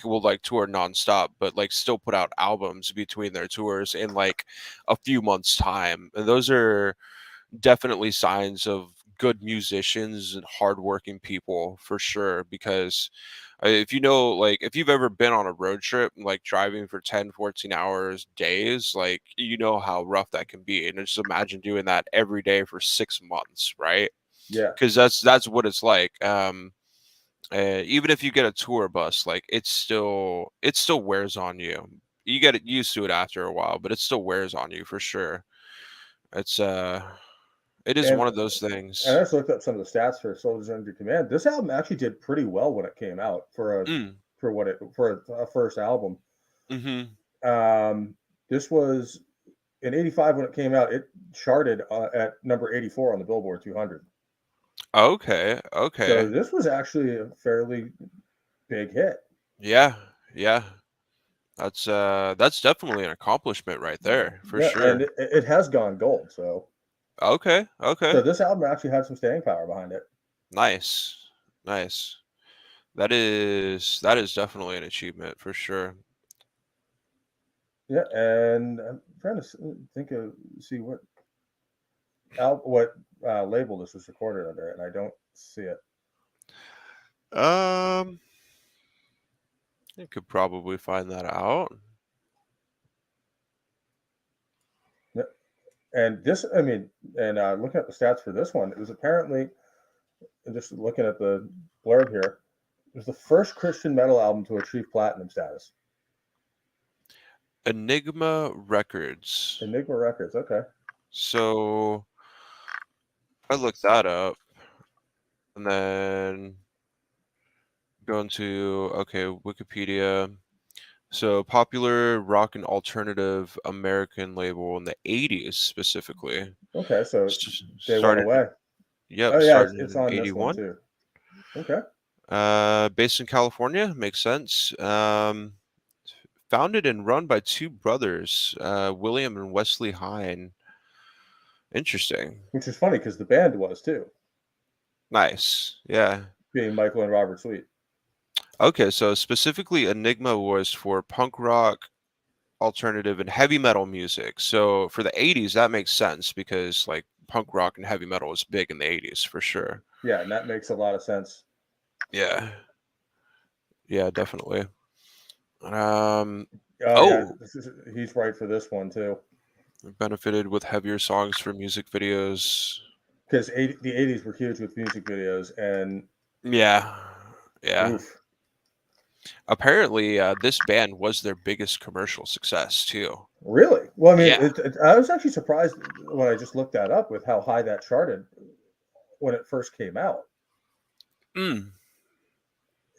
will like tour nonstop, but like still put out albums between their tours in like a few months time. And those are definitely signs of good musicians and hardworking people for sure, because if you know, like if you've ever been on a road trip like driving for 10, 14 hours days, like you know how rough that can be, and just imagine doing that every day for 6 months, right? Yeah. Because that's what it's like. Even if you get a tour bus, like it still wears on you. You get used to it after a while, but it still wears on you for sure. It's it is And one of those I things. just looked up some of the stats for Soldiers Under Command. This album actually did pretty well when it came out Mm, for a first album. mhm. Um, this was in '85 when it came out. It charted at number 84 on the Billboard 200. Okay, So okay. this was actually a fairly big hit. Yeah, yeah. That's definitely an accomplishment right there, for Yeah, and sure. it has gone gold. Okay, So okay. this album actually had some staying power behind it. Nice. Nice. That is definitely an achievement for sure. Yeah, and I'm trying to think of see what label this was recorded under, and I don't see it. Um, you could probably find that out. Yeah, and this, I mean, and looking at the stats for this one, it was apparently, just looking at the blurb here, it was the first Christian metal album to achieve platinum status. Enigma Records. Enigma Records. Okay. So I looked that up and then go into okay, Wikipedia. So popular rock and alternative American label in the 80s specifically. Okay. So they went Started away. Oh yep, yeah, started it's in on this one 81. too. Okay. Based in California, makes sense. Founded and run by two brothers, William and Wesley Hine. Interesting. Which is funny because the band was too, Nice. Yeah. being Michael and Robert Sweet. Okay, so specifically Enigma was for punk rock, alternative, and heavy metal music. So for the 80s, that makes sense because like punk rock and heavy metal was big in the 80s for sure. Yeah, and that makes a lot of sense. Yeah. Yeah, definitely. Um Oh yeah, oh, he's right for this one too, benefited with heavier songs for music videos. because the '80s were huge with music videos, and Yeah. Yeah. oof, Apparently, this band was their biggest commercial success too. really. Well, I mean, Yeah. I was actually surprised when I just looked that up with how high that charted when it first came out. Mm.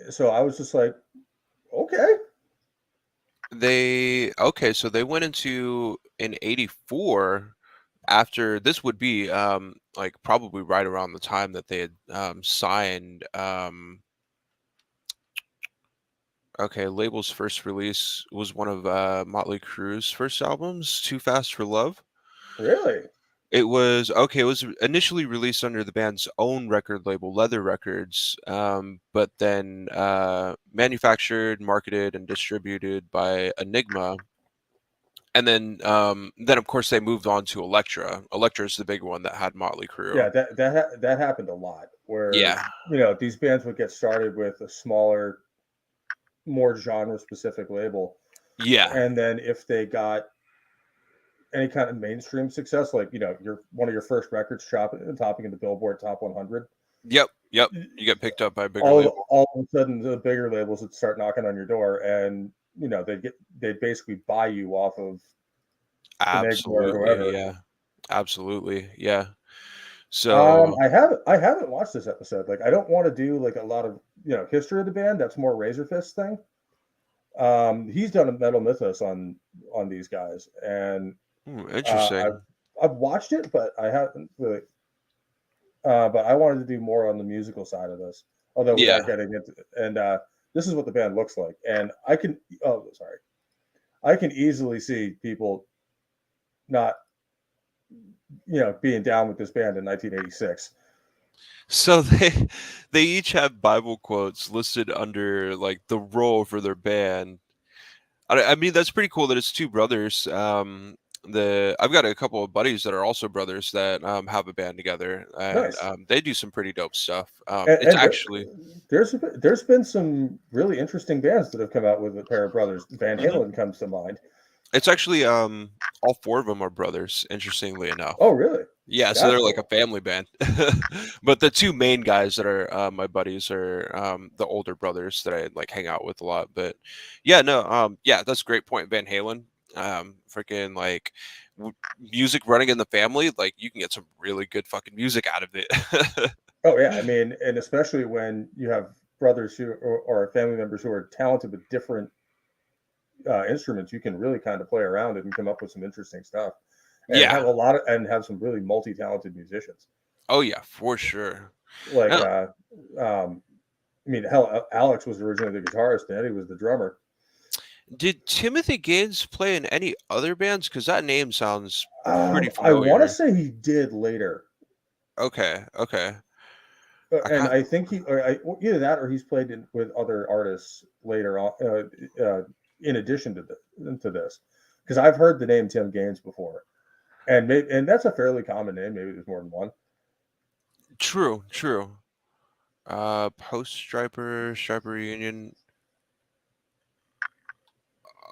So I was just like, okay, So they went into in 84 after this would be like probably right around the time that they had signed okay, label's first release was one of Motley Crue's first albums, Too Fast for Love. really? It was okay. It was initially released under the band's own record label, Leather Records, but then manufactured, marketed, and distributed by Enigma. And then of course they moved on to Elektra. Elektra is the big one that had Motley Crue. Yeah, that happened a lot. Where Yeah, these bands would get started with a smaller, more genre specific label, yeah, and then if they got any kind of mainstream success, like your one of your first records topping in the Billboard Top 100, yep, yep. You get picked up by a bigger label. all of a sudden the bigger labels would start knocking on your door, and they'd basically buy you off of Enigma or Absolutely, whoever. yeah, absolutely, yeah. So I haven't watched this episode. Like, I don't want to do like a lot of history of the band. That's more Razorfist thing. He's done a Metal Mythos on these guys, and I've interesting. I've watched it, but I haven't really. But I wanted to do more on the musical side of this. Although we are Yeah. getting into, and this is what the band looks like, and I can. Oh, sorry. I can easily see people not, being down with this band in 1986. So they each have Bible quotes listed under like the role for their band. I mean that's pretty cool that it's two brothers. The I've got a couple of buddies that are also brothers that have a band together, and Nice. they do some pretty dope stuff. It's And actually there's been some really interesting bands that have come out with a pair of brothers. Van mhm. Halen comes to mind. It's actually all four of them are brothers. Interestingly enough. Oh, really? Yeah, so That's they're like a cool. family band. But the two main guys that are my buddies are the older brothers that I like hang out with a lot. But yeah, no, yeah, that's a great point. Van Halen, freaking like music running in the family, like you can get some really good fucking music out of it. Oh, yeah. I mean, and especially when you have brothers who or family members who are talented with different instruments, you can really kind of play around it and come up with some interesting stuff, and Yeah. have some really multi-talented musicians. Oh yeah, for sure. Like, No, I mean, hell, Alex was originally the guitarist, and Eddie was the drummer. did Timothy Gaines play in any other bands? Because that name sounds pretty I want to familiar. say he did later. Okay, okay. I And kind I think either that or he's played with other artists later on, in addition to this, because I've heard the name Tim Gaines before, and that's a fairly common name. Maybe there's more than one. true, true. Post Striper reunion.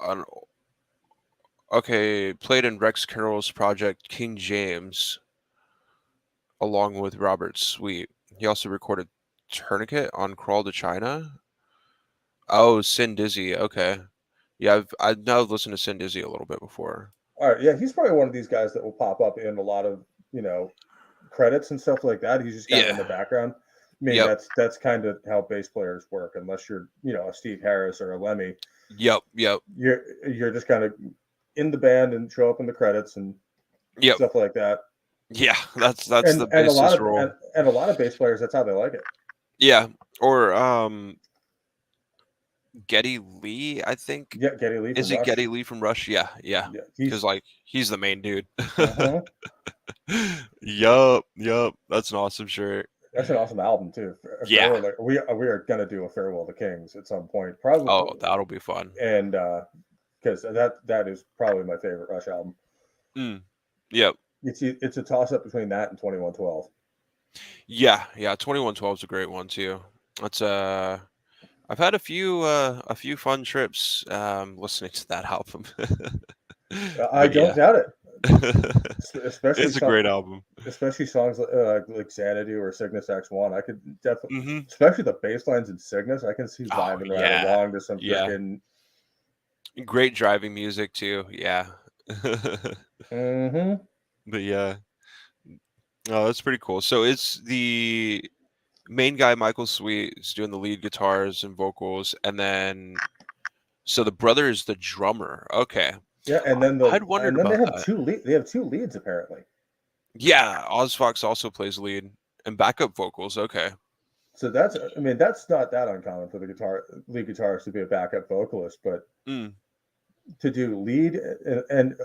Uh, okay, played in Rex Carroll's project King James along with Robert Sweet. He also recorded Tourniquet on Crawl to China. Oh, Sin Dizzy. Okay, yeah, I've now listened to Sin Dizzy a little bit before. All right, yeah, he's probably one of these guys that will pop up in a lot of credits and stuff like that. He's just kind of in the Yeah. background. I mean, Yep. that's kind of how bass players work. Unless you're a Steve Harris or a Lemmy, Yep. Yep. you're just kind of in the band and show up in the credits and Yep. stuff like that. Yeah. That's And the bassist role. a lot of bass players, that's how they like it. Yeah. Or Geddy Lee, I think. Yeah, Geddy Lee from Is it Rush. Geddy Lee from Rush? Yeah, yeah. Yeah, Because like he's the main dude. uh-huh. Yup, yup. That's an awesome shirt. That's an awesome album too. Yeah. Farewell, we are gonna do a Farewell to Kings at some point, probably, Oh, that'll be fun. and because that is probably my favorite Rush album. Mm. Yep. It's a toss up between that and 2112. Yeah, yeah. 2112 is a great one too. That's I've had a few fun trips listening to that album. I But don't yeah. doubt it. Especially It's a great album. especially songs like Xanadu or Cygnus X1. I could definitely, Hmm. especially the bass lines in Cygnus, I can see Oh vibing right yeah. along to some Yeah. freaking. Great driving music too. Yeah. Mm-hmm. But yeah. Oh, that's pretty cool. So it's the main guy, Michael Sweet, is doing the lead guitars and vocals, and then so the brother is the drummer. Okay, Yeah, I'd wondered about that. they have two leads apparently. Yeah, Oz Fox also plays lead and backup vocals. Okay. So that's not that uncommon for the lead guitarist to be a backup vocalist, but Mm, to do lead and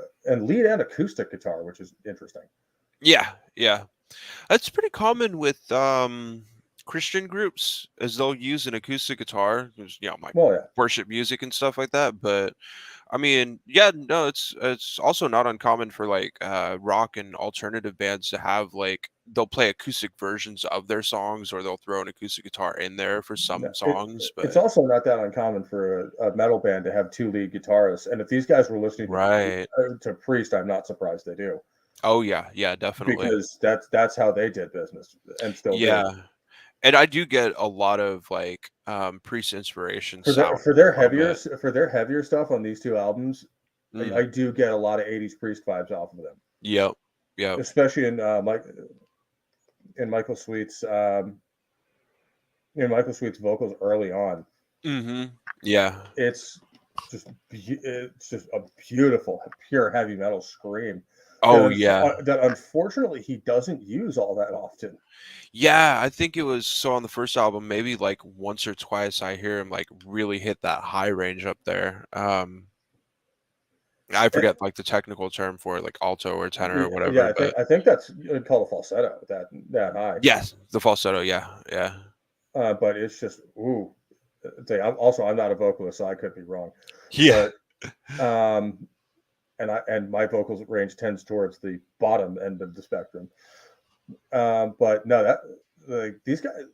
lead and acoustic guitar, which is interesting. Yeah, yeah. That's pretty common with Christian groups, as they'll use an acoustic guitar, 'cause, like Well, yeah. worship music and stuff like that. But I mean, yeah, no, it's also not uncommon for like rock and alternative bands to have like they'll play acoustic versions of their songs, or they'll throw an acoustic guitar in there for No, some songs. it's But also not that uncommon for a metal band to have two lead guitarists. And if these guys were listening right. To Priest, I'm not surprised they do, Oh yeah, yeah, definitely. because that's how they did business and still do. Yeah. And I do get a lot of like Priest inspiration For their sound for their from heavier it. for their heavier stuff on these two albums, I Mm. do get a lot of '80s Priest vibes off of them, Yep. Yep. especially in Michael Sweet's Michael Sweet's vocals early on. Mhm. Yeah. It's it's just a beautiful, pure heavy metal scream Oh, yeah. that unfortunately he doesn't use all that often. Yeah, I think it was so on the first album, maybe, like, once or twice I hear him, like, really hit that high range up there. I Eh, forget, like, the technical term for it, like alto or tenor or yeah, whatever, but I think that's called a falsetto that high. yes, the falsetto, yeah, yeah. But it's just ooh. I'm not a vocalist, so I could be wrong, Yeah. but um, and my vocals range tends towards the bottom end of the spectrum. But no, that like these guys.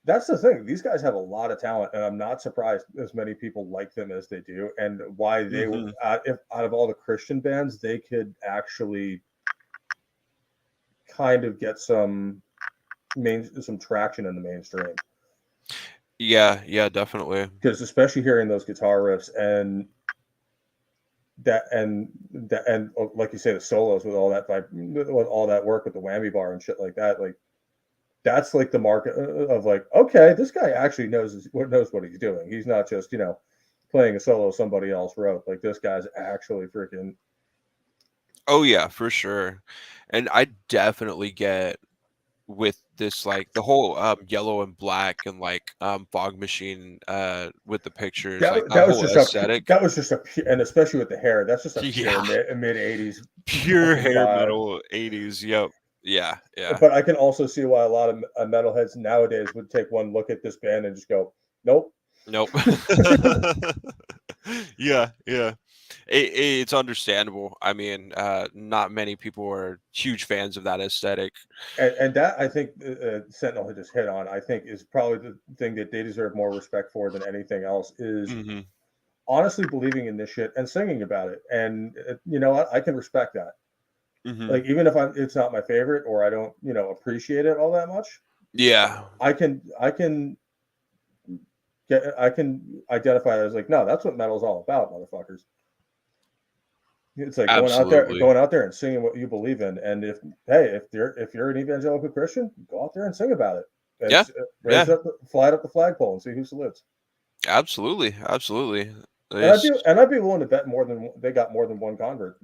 That's the thing. These guys have a lot of talent, and I'm not surprised as many people like them as they do, and why they were Mhm. if out of all the Christian bands, they could actually kind of get some traction in the mainstream. Yeah, yeah, definitely. Because especially hearing those guitar riffs and like you say, the solos with with all that work with the whammy bar and shit like that, like that's like the mark of like, okay, this guy actually knows what he's doing. He's not just playing a solo somebody else wrote. Like this guy's actually freaking Oh, yeah, for sure, and I definitely get with this, like, the whole, yellow and black and, like, fog machine, with the pictures, like, that that was whole just aesthetic. and especially with the hair, that's just a pure Yeah. mid '80s Pure fucking hair vibe. metal 80s, yep. Yeah, yeah. But I can also see why a lot of metalheads nowadays would take one look at this band and just go, nope. Nope. Yeah, yeah. It's understandable. I mean, not many people are huge fans of that aesthetic. And that I think Sentinel had just hit on. I think is probably the thing that they deserve more respect for than anything else is Mhm, honestly believing in this shit and singing about it. And you know what? I can respect that. mhm. Like even if it's not my favorite or I don't appreciate it all that much, Yeah, I can identify that as like, no, that's what metal's all about, motherfuckers. It's like absolutely. going out there and singing what you believe in. And if you're an evangelical Christian, go out there and sing about it and Yeah, raise yeah, up, fly up the flagpole and see who salutes. absolutely, absolutely. It's And I'd be willing to bet they got more than one convert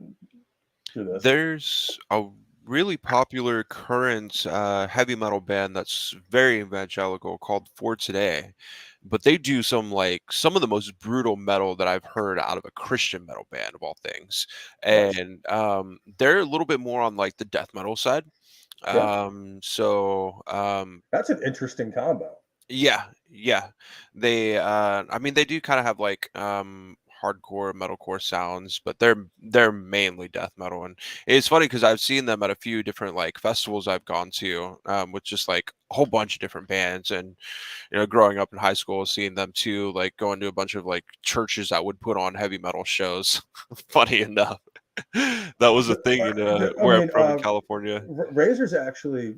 through this. There's a really popular current heavy metal band that's very evangelical called For Today, but they do some of the most brutal metal that I've heard out of a Christian metal band of all things, Nice. and they're a little bit more on like the death metal side. Yeah, So that's an interesting combo. yeah, yeah. I mean they do kind of have like hardcore metalcore sounds, but they're mainly death metal. And it's funny because I've seen them at a few different like festivals I've gone to, with just like a whole bunch of different bands. And growing up in high school, seeing them too, like going to a bunch of like churches that would put on heavy metal shows. Funny enough. That was a thing in I where I'm mean, from in California. Razor's actually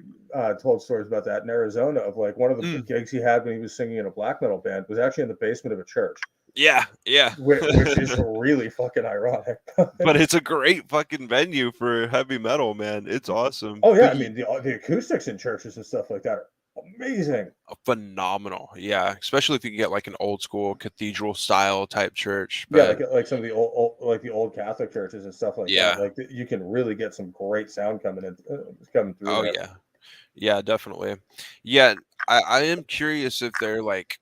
told stories about that in Arizona of like one of the Mm, gigs he had when he was singing in a black metal band was actually in the basement of a church, yeah, yeah. which is really fucking ironic. But it's a great fucking venue for heavy metal, man. It's awesome. Oh yeah, But I mean the acoustics in churches and stuff like that are amazing. phenomenal. Yeah, especially if you can get like an old school cathedral style type church. Yeah, But like some of the like the old Catholic churches and stuff like that. yeah. Like you can really get some great sound coming through Oh there. yeah. Yeah, definitely. Yeah, I am curious if they're like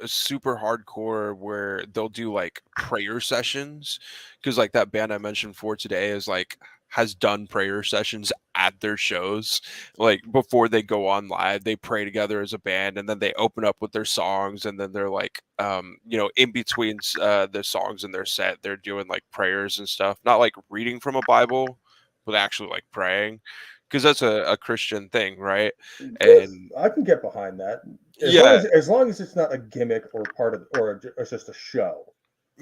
super hardcore where they'll do like prayer sessions, because like that band I mentioned for today is like has done prayer sessions at their shows. Like before they go on live, they pray together as a band, and then they open up with their songs, and then they're like in between the songs in their set, they're doing like prayers and stuff, not like reading from a Bible, but actually like praying, because that's a Christian thing, right? And I can get behind that yeah, as long as it's not a gimmick or part of or it's just a show.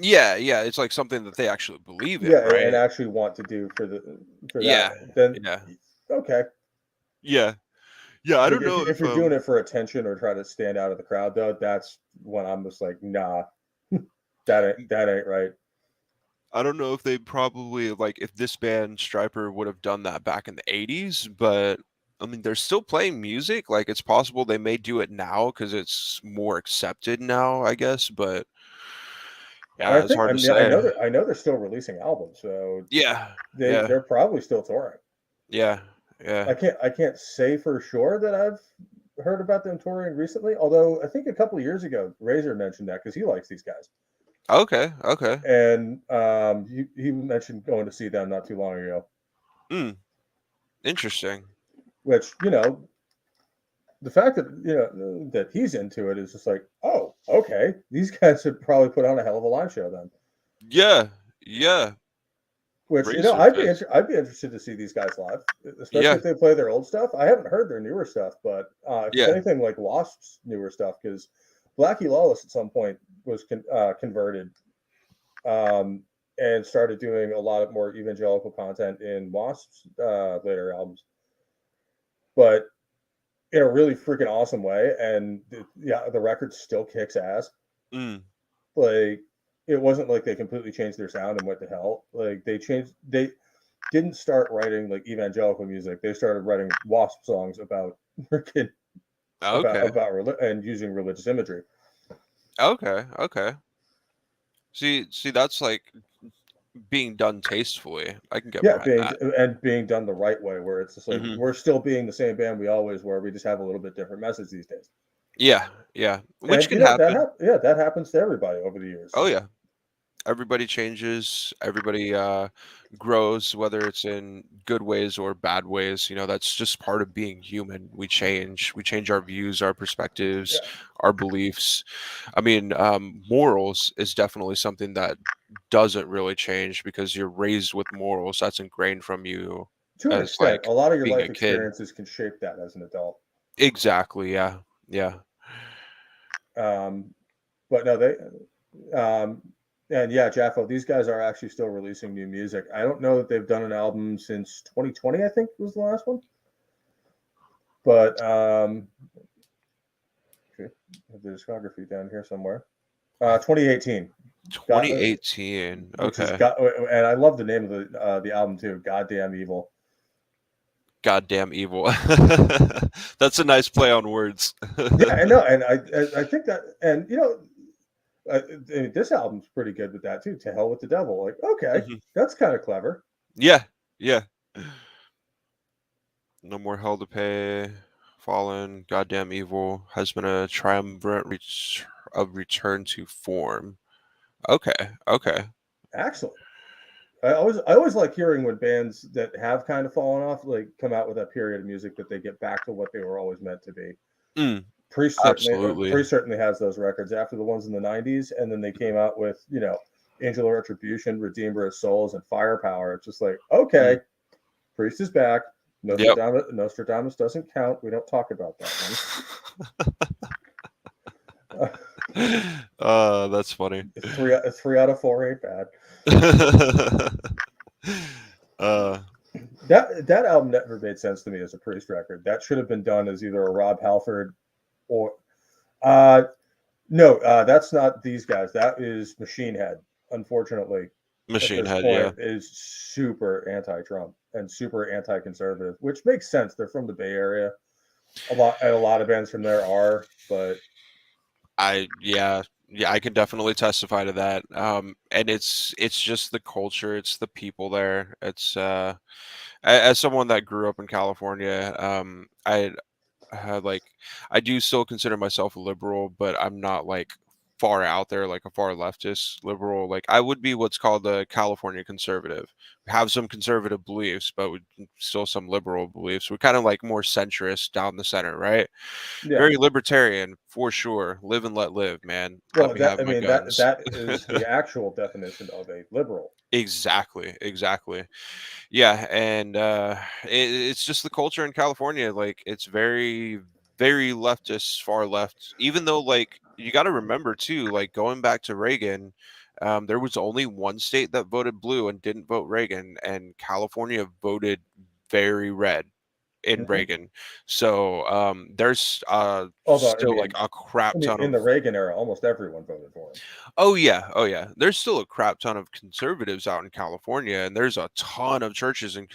yeah, it's like something that they actually believe in, Yeah, and right? actually want to do for that. Yeah, Then yeah, okay. yeah, yeah. I Like don't know if if you're doing it for attention or try to stand out of the crowd, though, that's when I'm just like, nah, that ain't right. I don't know if they probably like if this band Stryper would have done that back in the 80s, but I mean they're still playing music. Like it's possible they may do it now because it's more accepted now, I guess. But And yeah, it's hard I to mean say. I know they're still releasing albums, so Yeah, yeah, they're probably still touring. yeah, yeah. I can't say for sure that I've heard about them touring recently. Although I think a couple of years ago, Razor mentioned that because he likes these guys, Okay, okay. and he mentioned going to see them not too long ago. Hmm. Interesting. Which the fact that that he's into it is just like, oh, okay, these guys should probably put on a hell of a live show then. Yeah, yeah. Which Razor fits. I'd be interested to see these guys live, especially Yeah, if they play their old stuff. I haven't heard their newer stuff, but if it's yeah. anything like Wasp's newer stuff, because Blackie Lawless at some point was converted and started doing a lot of more evangelical content in Wasp's later albums, but in a really freaking awesome way. And the record still kicks ass. Mm. Like it wasn't like they completely changed their sound and went to hell. Like they didn't start writing like evangelical music. They started writing Wasp songs about freaking Okay, and using religious imagery. okay, okay. See, that's like being done tastefully. I can get Yeah, behind that. being done the right way, where it's just like Hmm. we're still being the same band we always were. We just have a little bit different message these days. Yeah, yeah. Which And can happen. that happens to everybody over the years. Oh yeah. Everybody changes, everybody grows, whether it's in good ways or bad ways. That's just part of being human. We change our views, our perspectives, Yeah, our beliefs. I mean, morals is definitely something that doesn't really change because you're raised with morals. That's ingrained from you to an as extent, a like lot of your being life a kid. experiences can shape that as an adult. Exactly, yeah, yeah. Um, but no, they um, and yeah, Jaffo, these guys are actually still releasing new music. I don't know that they've done an album since 2020. I think was the last one. But okay, I have the discography down here somewhere. 2018. Got 2018. which is Okay. got, and I love the name of the album too. Goddamn Evil. Goddamn evil. That's a nice play on words. Yeah, I know, and I think that, and this album's pretty good with that too. To hell with the devil. Like, okay, Mhm. that's kind of clever. Yeah, yeah. No more hell to pay. Fallen, goddamn evil has been a triumvirate of return to form. Okay, okay. Excellent. I always like hearing when bands that have kind of fallen off like come out with that period of music that they get back to what they were always meant to be. Mm, absolutely. Priest certainly has those records after the ones in the 90s, and then they came out with Angel of Retribution, Redeemer of Souls, and Firepower. It's just like, okay, Mm, Priest is back. yep. Nostradamus doesn't count. We don't talk about that one. That's funny. Three out of four ain't bad. uh, That album never made sense to me as a Priest record. That should have been done as either a Rob Halford or uh no, that's not these guys. That is Machine Head. Unfortunately, at Machine this Head, yeah. point, is super anti-Trump and super anti-conservative, which makes sense. They're from the Bay Area. A lot of bands from there are, but Yeah, I can definitely testify to that. And it's just the culture, it's the people there. It's as someone that grew up in California, I had like I do still consider myself a liberal, but I'm not like far out there, like a far leftist liberal. Like I would be what's called a California conservative. We have some conservative beliefs, but we still some liberal beliefs. We're kind of like more centrist down the center, right? Yeah. Very libertarian for sure. Live and let live, man. Let Well, me have my guns. that is the actual definition of a liberal. Exactly, exactly. Yeah, and it's just the culture in California. Like it's very, very leftist, far left. Even though, like, you got to remember too, like going back to Reagan, there was only one state that voted blue and didn't vote Reagan, and California voted very red in Mhm. Reagan. So there's Although, still like a crap ton in of. the Reagan era, almost everyone voted for him. Oh yeah, oh yeah. There's still a crap ton of conservatives out in California, and there's a ton of churches in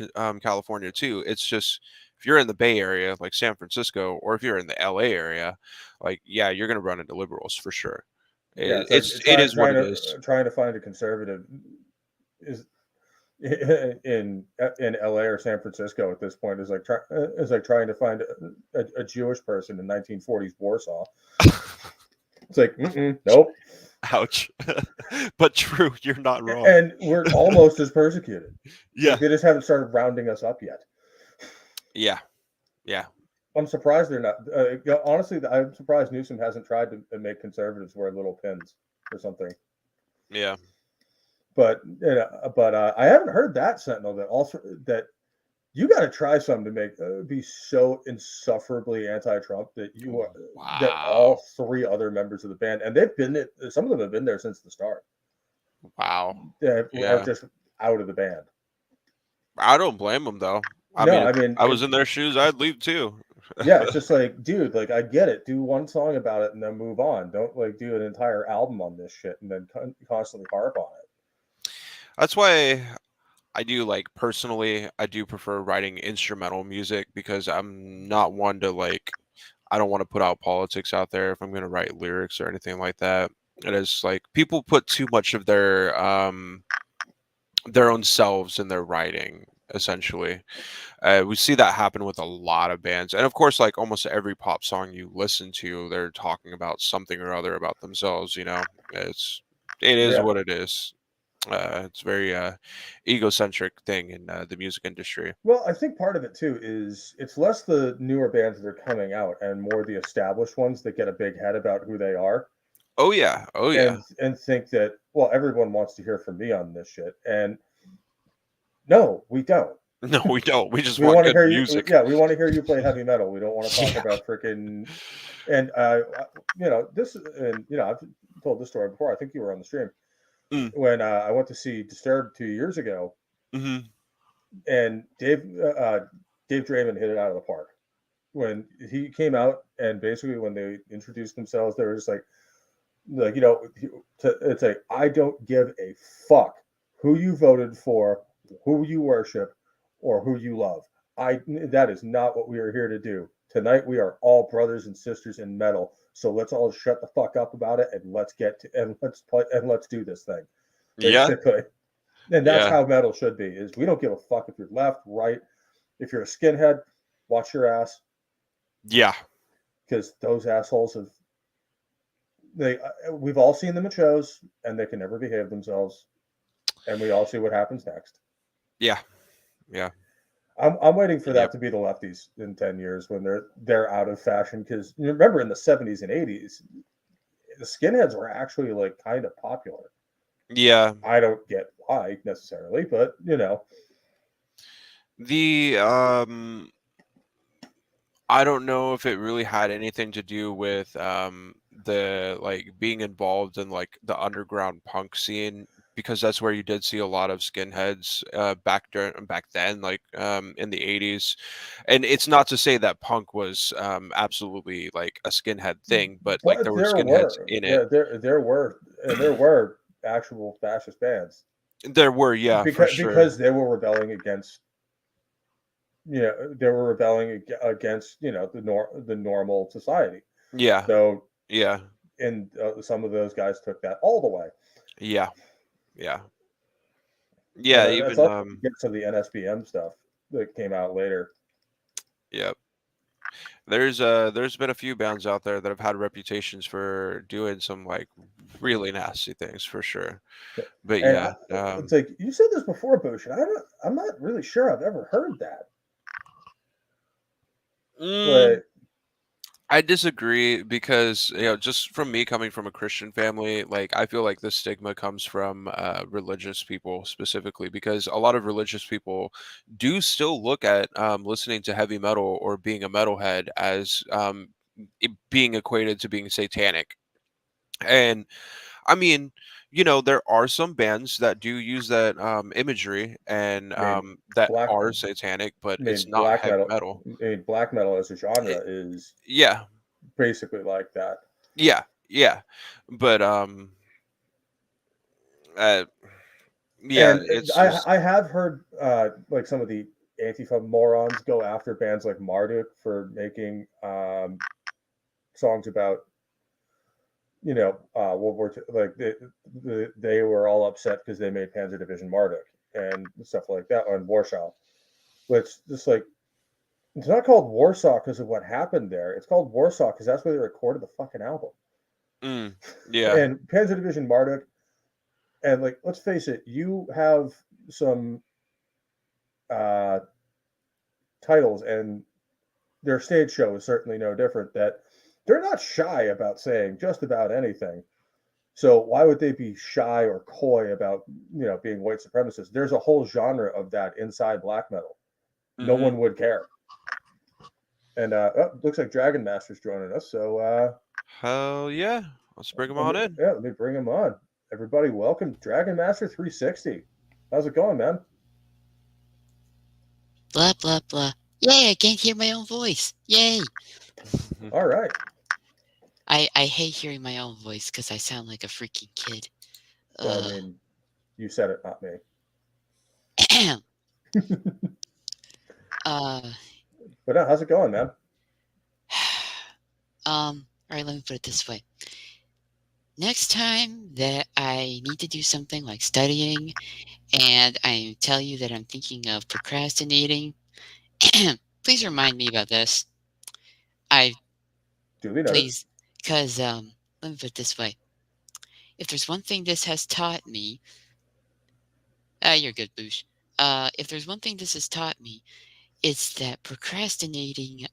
California too. It's just if you're in the Bay Area, like San Francisco, or if you're in the LA area, like yeah, you're gonna run into liberals for sure. Yeah, it's like It is what it is. trying to find a conservative is in LA or San Francisco at this point is like trying to find a Jewish person in 1940s Warsaw. It's like, nope. Ouch, but true. You're not wrong. And we're almost as persecuted. Yeah, Like, they just haven't started rounding us up yet. yeah, yeah. I'm surprised they're not. Honestly, I'm surprised Newsom hasn't tried to make conservatives wear little pins or something. Yeah. But I haven't heard that Sentinel that you got to try something to make be so insufferably anti-Trump that that all Wow. three other members of the band, and some of them have been there since the start, Wow. are Yeah. just out of the band. I don't blame them though. I No, mean, if I mean, I was in their shoes, I'd leave too. yeah, it's just like, dude, like I get it. Do one song about it and then move on. Don't like do an entire album on this shit and then constantly harp on it. That's why I do like personally, I do prefer writing instrumental music because I'm not one to like, I don't want to put out politics out there if I'm going to write lyrics or anything like that. It is like people put too much of their own selves in their writing essentially. We see that happen with a lot of bands, and of course, like almost every pop song you listen to, they're talking about something or other about themselves. You know, it is Yeah. what it is. It's very egocentric thing in the music industry. Well, I think part of it too is it's less the newer bands that are coming out and more the established ones that get a big head about who they are Oh yeah, oh yeah. and think that, well, everyone wants to hear from me on this shit. And no, we don't. No, we don't. We just We want want to good hear you. music. Yeah, we want to hear you play heavy metal. We don't want to talk Yeah. about freaking. And this, and I've told this story before. I think you were on the stream Mm, when I went to see Disturbed 2 years ago, hmm. and Dave Draymond hit it out of the park when he came out, and basically when they introduced themselves, they were just like it's like, I don't give a fuck who you voted for, who you worship, or who you love. That is not what we are here to do. Tonight we are all brothers and sisters in metal. So let's all shut the fuck up about it and let's play and let's do this thing. Yeah, Basically. And that's yeah, how metal should be. Is we don't give a fuck if you're left, right. If you're a skinhead, watch your ass, yeah, because those assholes have we've all seen them at shows and they can never behave themselves, and we all see what happens next. yeah, yeah. I'm waiting for that Yep. to be the lefties in 10 years when they're out of fashion, because you remember in the 70s and 80s the skinheads were actually like kind of popular. Yeah. I don't get why necessarily, but The I don't know if it really had anything to do with the like being involved in like the underground punk scene, because that's where you did see a lot of skinheads back then, like in the 80s. And it's not to say that punk was absolutely like a skinhead thing, but like there but were skinheads in it. there were actual fascist bands There were, yeah, for sure. because they were rebelling against they were rebelling against the normal society. Yeah, So yeah, and some of those guys took that all the way. yeah, yeah, And yeah. that's Even also some of the NSBM stuff that came out later. yeah. There's been a few bands out there that have had reputations for doing some like really nasty things for sure. But And yeah, it's like you said this before, Bush, and I'm not really sure I've ever heard that. mm, Like, I disagree because just from me coming from a Christian family, like I feel like this stigma comes from religious people specifically because a lot of religious people do still look at listening to heavy metal or being a metalhead as being equated to being satanic. And I mean, there are some bands that do use that imagery and I mean, that black, are satanic, but I it's mean, not heavy metal. black metal as a It, genre is yeah, basically like that. yeah, yeah. But uh, yeah, And it's just I have heard like some of the Antifa morons go after bands like Marduk for making songs about World War II. Like they were all upset because they made Panzer Division Marduk and stuff like that on Warsaw, which just like it's not called Warsaw because of what happened there. It's called Warsaw because that's where they recorded the fucking album. mm, yeah, And Panzer Division Marduk, and like let's face it, you have some uh, titles, and their stage show is certainly no different. That they're not shy about saying just about anything. So why would they be shy or coy about being white supremacists? There's a whole genre of that inside black metal. No hmm one would care. And looks like DragonMaster's joining us. So hell yeah, let's bring them on in. let me bring him on. Everybody, welcome DragonMaster 360. How's it going, man? Blah, blah, blah. Yay, I can't hear my own voice. Yay. All right. I hate hearing my own voice because I sound like a freaking kid. Well, I mean, you said it, not me. uh, But how's it going, man? alright, let me put it this way. Next time that I need to do something like studying and I tell you that I'm thinking of procrastinating, please remind me about this. I, Duly noted. please, because, let me put it this way. If there's one thing this has taught me, you're good, Boosh. If there's one thing this has taught me, it's that procrastinating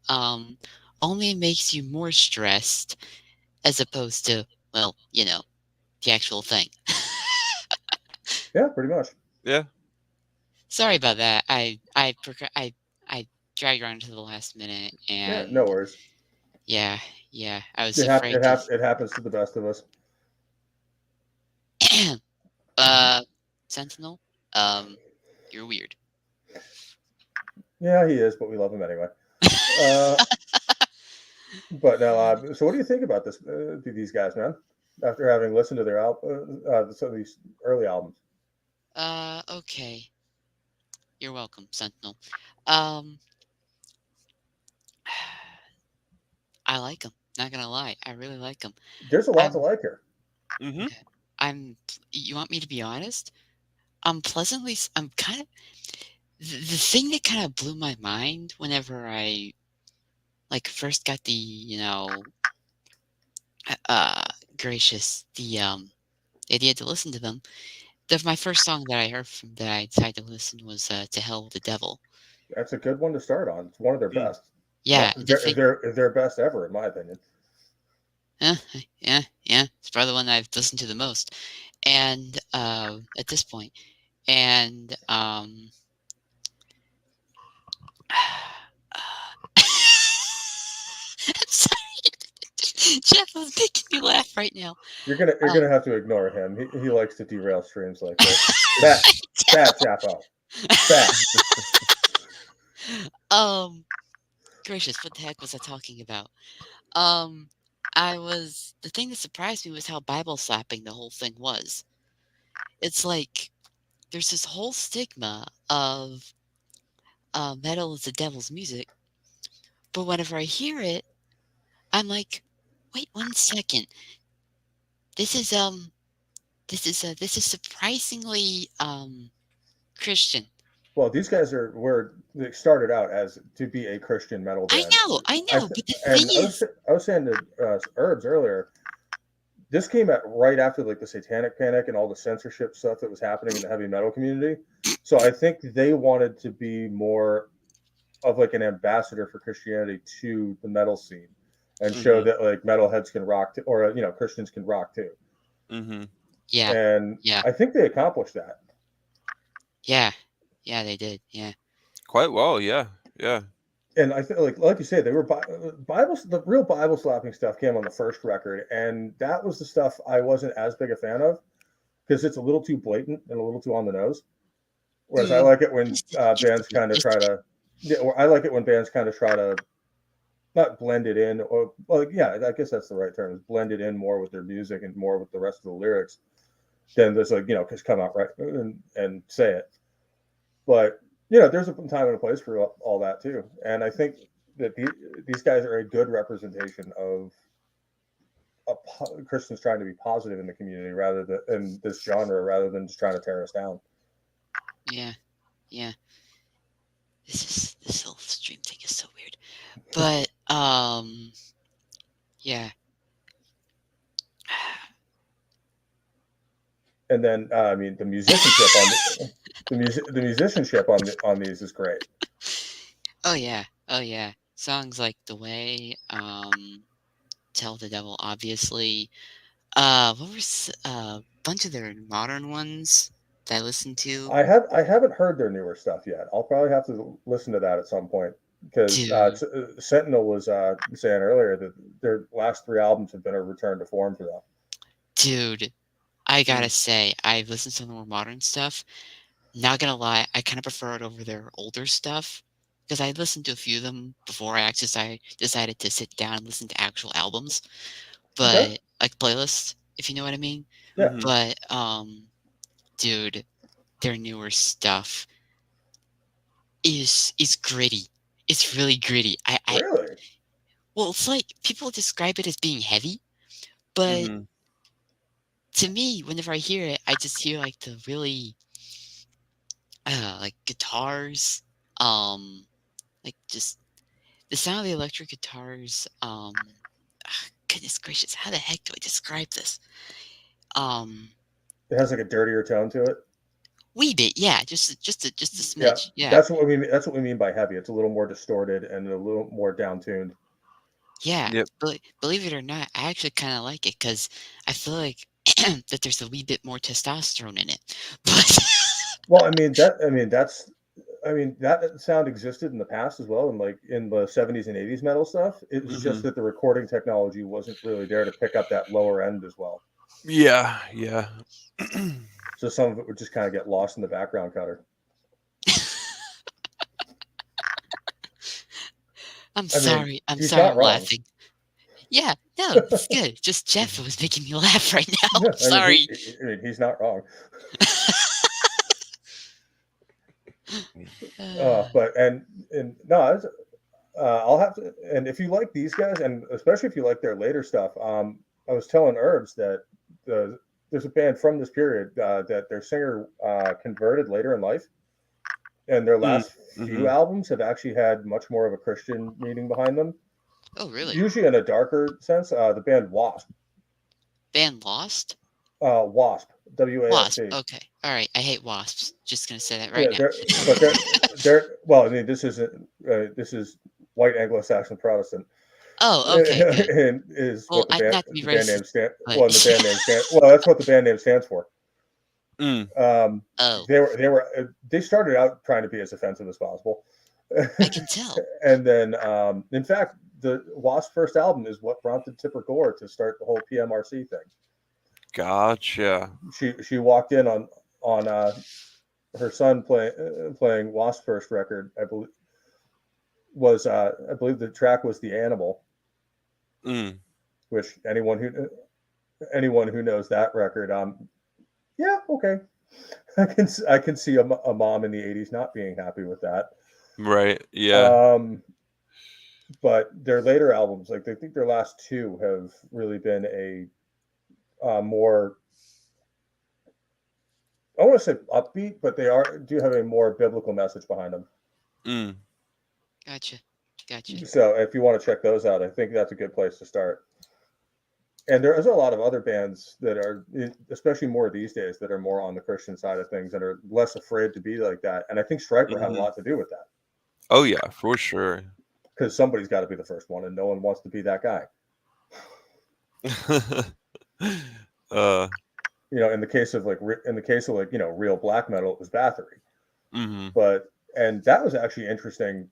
only makes you more stressed as opposed to, well, the actual thing. Yeah, pretty much. Yeah, Sorry about that. I dragged around to the last minute, Yeah, no and worries. yeah, I was afraid to. It happens to the best of us. uh, Sentinel, you're weird. Yeah, he is, but we love him anyway. But no, so what do you think about these guys, man? After having listened to their some of these early albums. Okay. You're welcome, Sentinel. Um, I like them. Not gonna lie, I really like them. There's a lot to I'm, like here. hmm I'm. You want me to be honest? I'm pleasantly. I'm kind of. The thing that kind of blew my mind whenever I like first got uh, gracious, the idea to listen to them. My first song that I heard from that I decided to listen was "To Hell with the Devil." That's a good one to start on. It's one of their Mm. best. Yeah, the thing. Their best ever, in my opinion. Yeah, yeah. It's probably the one I've listened to the most, and at this point, and I'm sorry, Jeff is making me laugh right now. You're Um, gonna have to ignore him. He likes to derail streams like this. Fat Chapo. Fat. gracious, what the heck was I talking about? Um, the thing that surprised me was how Bible slapping the whole thing was. It's like there's this whole stigma of metal is the devil's music, but whenever I hear it, I'm like, wait 1 second. This is this is surprisingly Christian. Well, these guys they started out as to be a Christian metal I band. know, but the thing And is, I was saying to Herbs earlier, this came out right after like the Satanic Panic and all the censorship stuff that was happening in the heavy metal community. So I think they wanted to be more of like an ambassador for Christianity to the metal scene and show that like metalheads can rock too, or Christians can rock too. yeah, And yeah, I think they accomplished that. yeah, they did, yeah. Quite well, yeah. And I think, like you said, they were Bibles. The real Bible slapping stuff came on the first record, and that was the stuff I wasn't as big a fan of because it's a little too blatant and a little too on the nose. Whereas I like it when bands kind of try to, or I like it when bands kind of try to not blend it in, or well, yeah, I guess that's the right term, is blend it in more with their music and more with the rest of the lyrics than just like just come out right and say it. But there's a time and a place for all that too, and I think that these guys are a good representation of Christians trying to be positive in the community rather than in this genre, rather than just trying to tear us down. Yeah. This whole stream thing is so weird, but yeah. And then I mean the musicianship on the musicianship on these is great. Oh yeah. Songs like The Way, Tell the Devil, obviously. What was a bunch of their modern ones that I listened to? I haven't heard their newer stuff yet. I'll probably have to listen to that at some point because Dude, Sentinel was saying earlier that their last 3 albums have been a return to form for them. dude, I gotta say, I've listened to the more modern stuff. Not gonna lie, I kind of prefer it over their older stuff because I listened to a few of them before I actually decided to sit down and listen to actual albums, Okay. but like playlists, if you know what I mean. Yeah. But dude, their newer stuff is gritty. It's really gritty. Really? Well, it's like people describe it as being heavy, but to me, whenever I hear it, I just hear like the really like guitars, like just the sound of the electric guitars. Goodness gracious, how the heck do I describe this? It has like a dirtier tone to it. Wee bit, yeah, just a Yeah, smidge, yeah. that's what we mean. That's what we mean by heavy. It's a little more distorted and a little more down tuned. Yeah, Yep. believe it or not, I actually kind of like it because I feel like that there's a wee bit more testosterone in it. But Well, I mean that sound existed in the past as well, and like in the 70s and 80s metal stuff. It was just that the recording technology wasn't really there to pick up that lower end as well. Yeah. So some of it would just kind of get lost in the background cutter. I'm sorry he's I'm not wrong. laughing. Yeah, no, it's good. Just Jeff was making me laugh right now. Yeah, Sorry. he's not wrong. But no, I'll have to. And if you like these guys, and especially if you like their later stuff, I was telling Herbs that there's a band from this period that their singer converted later in life, and their last few albums have actually had much more of a Christian meaning behind them. Oh, really? Usually in a darker sense. The band Wasp. Band Lost? Wasp. Wasp. WASP. Okay. All right. I hate wasps. Just gonna say that right now. They're well. I mean, this is white Anglo-Saxon Protestant. Oh, okay, good. And is Well, what the not to be band name racist, stand. but Well, the band name stand. Well, that's what the band name stands for. oh, They started out trying to be as offensive as possible. I can tell. And then, in fact, the Wasp first album is what prompted Tipper Gore to start the whole PMRC thing. Gotcha. She walked in on her son playing Wasp first record. I believe the track was The Animal, which anyone who knows that record, yeah, okay, I can see a mom in the 80s not being happy with that. Right. Yeah. But their later albums, like I think their last 2 have really been a more I want to say upbeat, but they do have a more biblical message behind them. Mm. Gotcha. So if you want to check those out, I think that's a good place to start. And there is a lot of other bands that are, especially more these days, that are more on the Christian side of things and are less afraid to be like that. And I think Stryper had a lot to do with that. Oh yeah, for sure. Because somebody's got to be the first one, and no one wants to be that guy. In the case of real black metal, it was Bathory. And that was actually interesting.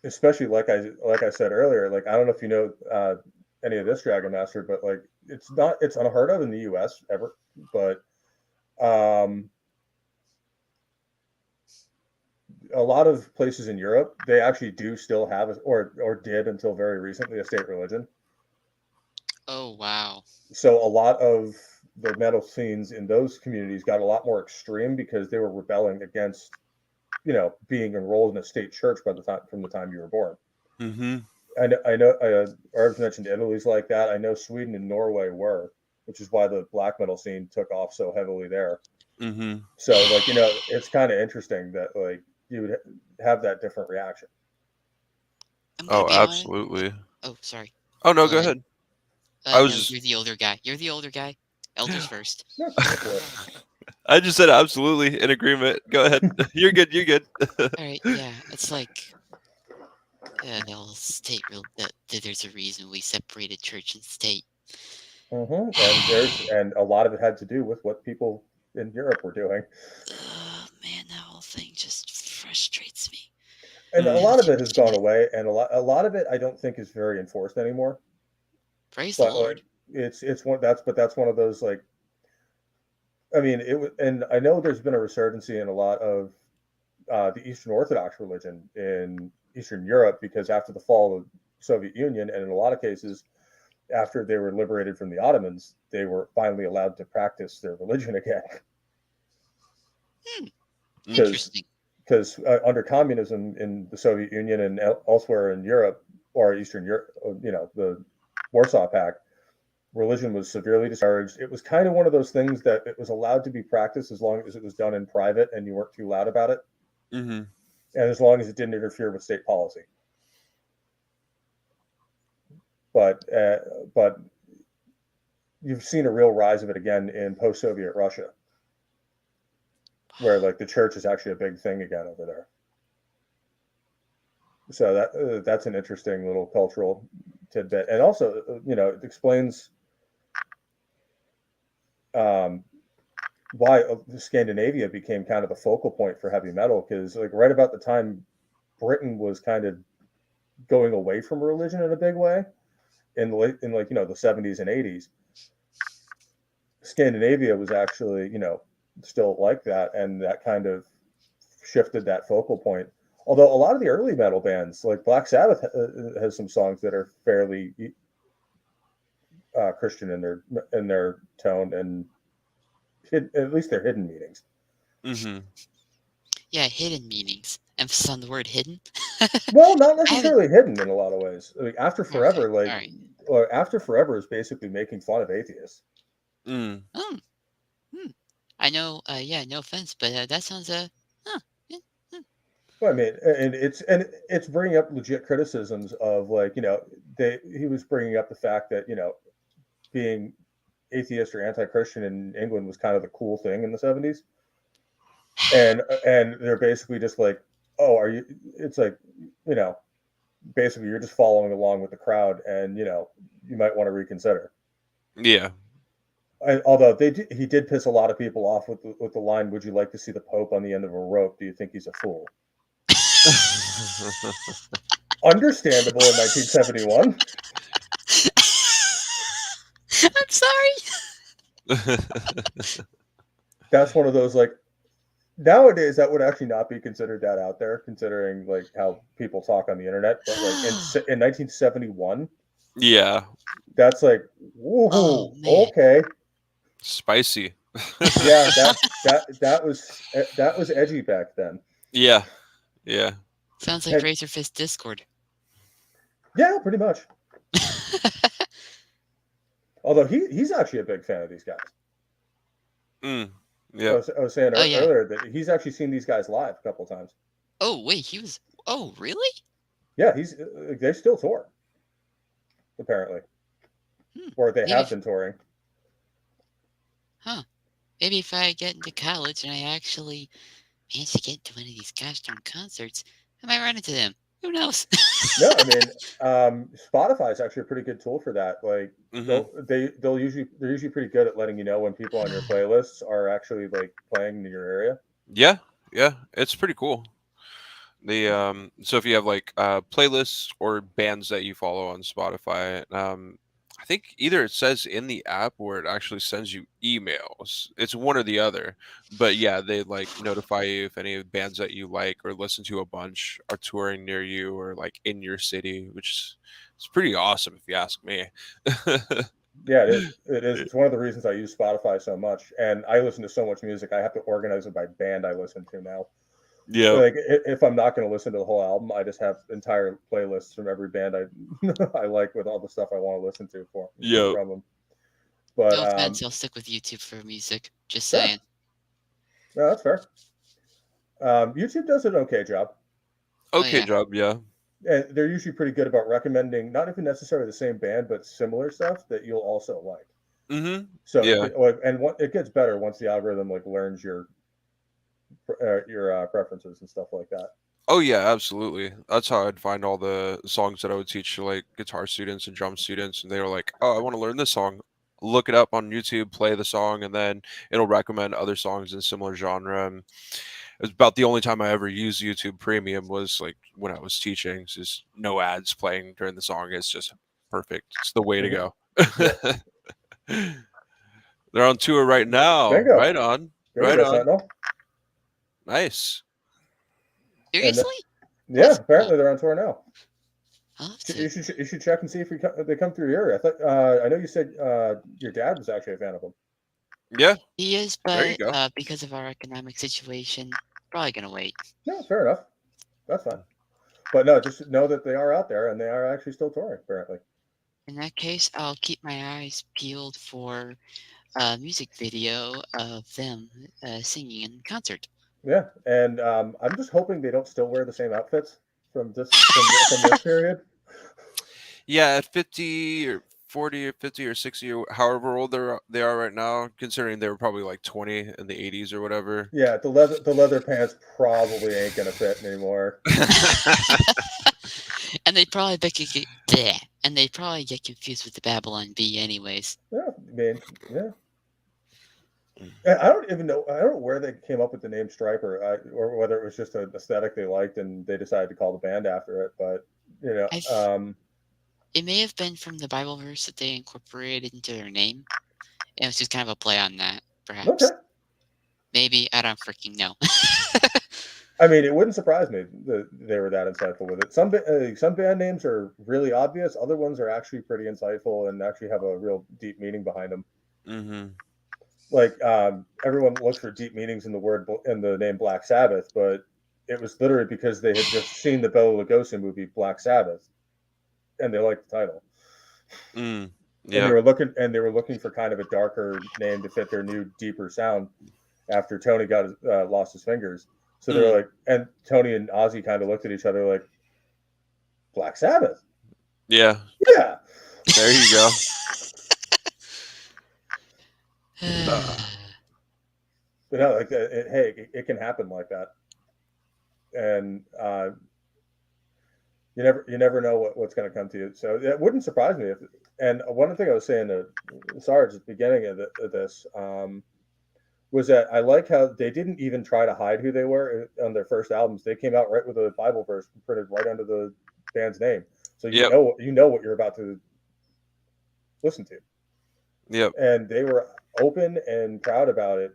Especially like I said earlier, like I don't know if you know any of this DragonMaster, but like it's unheard of in the US ever, but a lot of places in Europe, they actually do still have or did until very recently a state religion. Oh wow. So a lot of the metal scenes in those communities got a lot more extreme because they were rebelling against, being enrolled in a state church from the time you were born. I know Arbs mentioned Italy's like that. I know Sweden and Norway were, which is why the black metal scene took off so heavily there. So it's kind of interesting that like you would have that different reaction. Oh, absolutely. Oh, sorry. Oh no, go ahead. You're the older guy. You're the older guy. Elders first. I just said absolutely in agreement. Go ahead. You're good. You're good. All right. Yeah, it's like they'll state that there's a reason we separated church and state. And a lot of it had to do with what people in Europe were doing. Man, that whole thing just frustrates me. And a lot of it has gone away, and a lot of it I don't think is very enforced anymore. Praise the Lord. It's one of those like. I mean, and I know there's been a resurgency in a lot of the Eastern Orthodox religion in Eastern Europe because after the fall of the Soviet Union, and in a lot of cases, after they were liberated from the Ottomans, they were finally allowed to practice their religion again. Interesting. Because under communism in the Soviet Union and elsewhere in Europe or Eastern Europe, the Warsaw Pact, religion was severely discouraged. It was kind of one of those things that it was allowed to be practiced as long as it was done in private and you weren't too loud about it. And as long as it didn't interfere with state policy. But you've seen a real rise of it again in post-Soviet Russia, where like the church is actually a big thing again over there. So that's an interesting little cultural tidbit, and also it explains why Scandinavia became kind of the focal point for heavy metal, because like right about the time Britain was kind of going away from religion in a big way in the 70s and 80s, Scandinavia was actually still like that, and that kind of shifted that focal point. Although a lot of the early metal bands like Black Sabbath has some songs that are fairly Christian in their tone, and at least their hidden meanings. Yeah, hidden meanings. Emphasis on the word hidden. Well, not necessarily hidden in a lot of ways. Like After Forever, After Forever is basically making fun of atheists. I know. No offense, but that sounds Well, I mean, and it's bringing up legit criticisms of like he was bringing up the fact that being atheist or anti-Christian in England was kind of the cool thing in the 70s, and they're basically just like, oh, are you? It's like basically you're just following along with the crowd, and you might want to reconsider. Yeah. Although he did piss a lot of people off with the line, "Would you like to see the Pope on the end of a rope? Do you think he's a fool?" Understandable in 1971. I'm sorry. That's one of those like nowadays that would actually not be considered that out there, considering like how people talk on the internet. But like in 1971, yeah, that's like, woohoo, okay, spicy. Yeah, that was edgy back then. Yeah. Sounds like Razor Fist Discord. Yeah, pretty much. Although he's actually a big fan of these guys. Mm. I Yep. was saying Oh yeah. earlier that he's actually seen these guys live a couple of times. Oh wait, he was. Oh really? Yeah, they still tour apparently, Hmm. or they Maybe. have been touring. Huh. Maybe if I get into college and I actually manage to get into one of these gosh darn concerts, I might run into them. Who knows? No, I mean, Spotify is actually a pretty good tool for that. Like Mm-hmm. they're usually pretty good at letting you know when people on your playlists are actually like playing in your area. Yeah. Yeah. It's pretty cool. So if you have like playlists or bands that you follow on Spotify, I think either it says in the app or it actually sends you emails. It's one or the other. But yeah, they like notify you if any bands that you like or listen to a bunch are touring near you or like in your city, which is pretty awesome if you ask me. Yeah, it is. It is. It's one of the reasons I use Spotify so much, and I listen to so much music. I have to organize it by band I listen to now. Yeah. Like if I'm not going to listen to the whole album, I just have entire playlists from every band I I like with all the stuff I want to listen to Yeah. from them. But No offense, I'll stick with YouTube for music. Just yeah, saying. no, that's fair. YouTube does an okay job. Oh Okay, yeah. job. Yeah. And they're usually pretty good about recommending not even necessarily the same band, but similar stuff that you'll also like. Mm-hmm. So, Yeah. it gets better once the algorithm like learns your preferences and stuff like that. Oh yeah, absolutely. That's how I'd find all the songs that I would teach to like guitar students and drum students, and they were like, "Oh, I want to learn this song." Look it up on YouTube, play the song, and then it'll recommend other songs in similar genre. And it was about the only time I ever used YouTube Premium was like when I was teaching. It's just no ads playing during the song. It's just perfect. It's the way to Mm-hmm. go. Yeah. They're on tour right now. Bingo. Right on. There you Right go, on. Sentinel. Nice. And Seriously? yeah, That's apparently cool. they're on tour now. I'll have to. You should check and see if they come through your area. I thought I know you said your dad was actually a fan of them. Yeah. He is, There you but go. because of our economic situation, probably gonna wait. No, fair enough. That's fine. But no, just know that they are out there and they are actually still touring. Apparently. In that case, I'll keep my eyes peeled for a music video of them singing in concert. Yeah, and I'm just hoping they don't still wear the same outfits from this period. Yeah, at 50 or 40 or 50 or 60 or however old they are right now, considering they were probably like 20 in the 80s or whatever. Yeah, the leather pants probably ain't gonna fit anymore. And they'd probably get bleh, and they'd probably get confused with the Babylon Bee anyways. Yeah, I mean, yeah. And I don't even know. I don't know where they came up with the name Stryper, or whether it was just an aesthetic they liked and they decided to call the band after it. But you know, I've It may have been from the Bible verse that they incorporated into their name. It was just kind of a play on that, okay. perhaps. Maybe, I don't freaking know. I mean, it wouldn't surprise me that they were that insightful with it. Some band names are really obvious. Other ones are actually pretty insightful and actually have a real deep meaning behind them. Mm-hmm. Like everyone looks for deep meanings in the name Black Sabbath, but it was literally because they had just seen the Bela Lugosi movie Black Sabbath, and they liked the title. Mm. And Yeah. they were looking for kind of a darker name to fit their new, deeper sound after Tony lost his fingers. So they were like, and Tony and Ozzy kind of looked at each other like, Black Sabbath. Yeah. Yeah. There you go. But no, like, hey, it can happen like that, and you never know what's going to come to you. So it wouldn't surprise me if. And one thing I was saying to Sarge at the beginning of this was that I like how they didn't even try to hide who they were on their first albums. They came out right with a Bible verse printed right under the band's name, so Yep. you know what you're about to listen to. Yep. And they were open and proud about it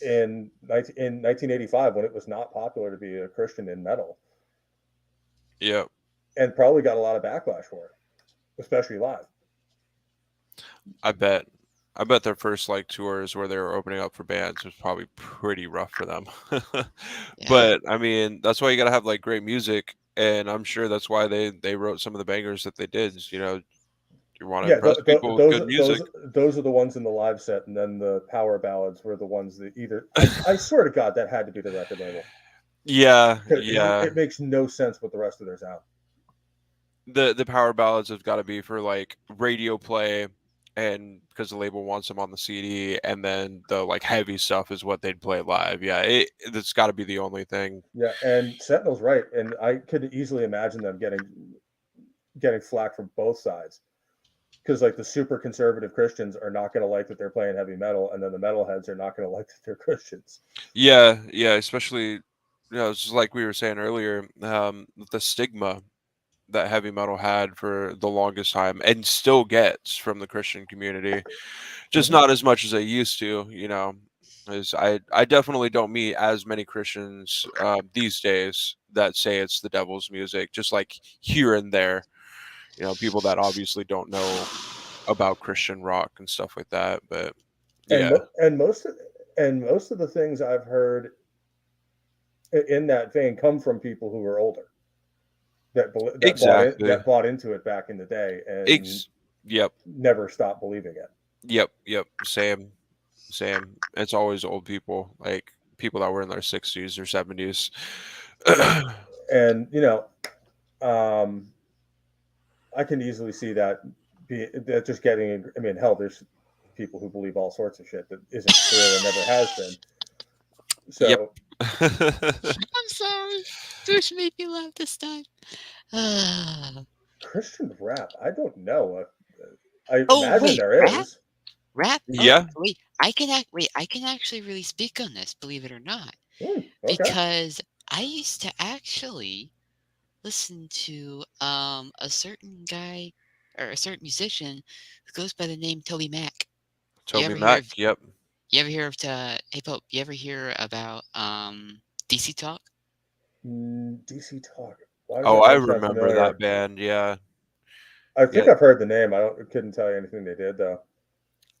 in 1985 when it was not popular to be a Christian in metal. Yep. And probably got a lot of backlash for it, especially live. I bet their first like tours where they were opening up for bands was probably pretty rough for them. Yeah. But I mean, that's why you gotta have like great music, and I'm sure that's why they wrote some of the bangers that they did. You know, You want to Yeah, impress people with good music. those are the ones in the live set, and then the power ballads were the ones that either I swear to God that had to be the record label. Yeah, 'Cause yeah. it makes no sense with the rest of their sound. The power ballads have got to be for like radio play, and because the label wants them on the CD, and then the like heavy stuff is what they'd play live. Yeah, that's got to be the only thing. Yeah, and Sentinel's right, and I could easily imagine them getting flack from both sides because like the super conservative Christians are not going to like that they're playing heavy metal, and then the metalheads are not going to like that they're Christians. Yeah, yeah, especially it's just like we were saying earlier, the stigma that heavy metal had for the longest time and still gets from the Christian community, just Mhm. not as much as they used to. As I definitely don't meet as many Christians these days that say it's the devil's music, just like here and there. People that obviously don't know about Christian rock and stuff like that. But And yeah, most of the things I've heard in that vein come from people who are older exactly. that bought into it back in the day and Ex- yep, never stopped believing it. yep. Same, same. It's always old people, like people that were in their 60s or 70s. Yeah, and um, I can easily see that just getting. I mean, hell, there's people who believe all sorts of shit that isn't true and never has been. Yep. So I'm sorry. Boosh made me laugh this time. Christian rap, I don't know. I Oh imagine wait, there rap? is. Rap? Oh Yeah. wait, I can actually really speak on this, believe it or not, Okay. because I used to actually listen to a certain guy or a certain musician who goes by the name Toby Mac. You Toby ever hear Mac. of Yep. Hey Pope, you ever hear about DC Talk? DC Talk. Why does Oh, that I name sound remember that familiar? band. Yeah. I Yeah. think I've heard the name. Couldn't tell you anything they did though.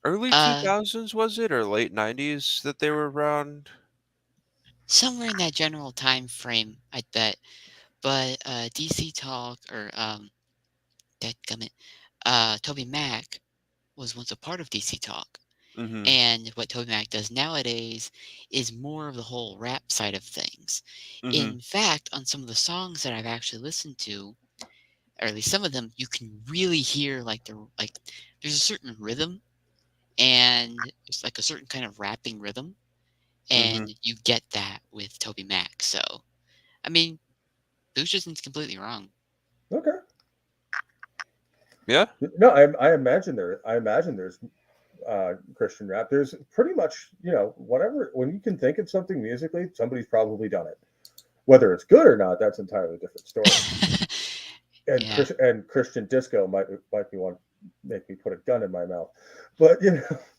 Early Uh 2000s was it, or late 90s that they were around? Somewhere in that general time frame, I'd bet. But DC Talk or dadgummit, Toby Mac was once a part of DC Talk. Mhm. And what Toby Mac does nowadays is more of the whole rap side of things. Mhm. In fact, on some of the songs that I've actually listened to, or at least some of them, you can really hear like there's a certain rhythm and it's like a certain kind of rapping rhythm, Mhm. and you get that with Toby Mac. So, I mean, Booch isn't completely wrong. Okay. Yeah. No, I imagine there's Christian rap. There's pretty much whatever when you can think of something musically, somebody's probably done it. Whether it's good or not, that's an entirely different story. And Yeah. Christian disco might be one make me put a gun in my mouth, but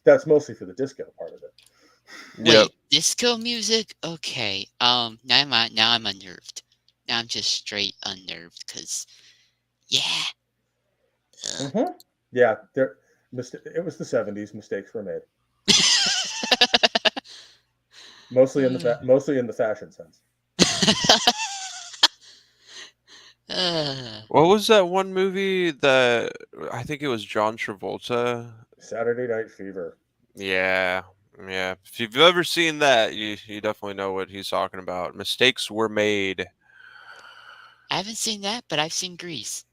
that's mostly for the disco part of it. Yep. Wait, disco music? Okay. Now I'm unnerved. Now I'm just straight unnerved because yeah. Ugh. Mm-hmm. Yeah, it was the '70s. Mistakes were made, mostly in the fashion sense. Uh, What was that one movie that I think it was John Travolta? Saturday Night Fever. Yeah. Yeah. If you've ever seen that, you definitely know what he's talking about. Mistakes were made. I haven't seen that, but I've seen Grease.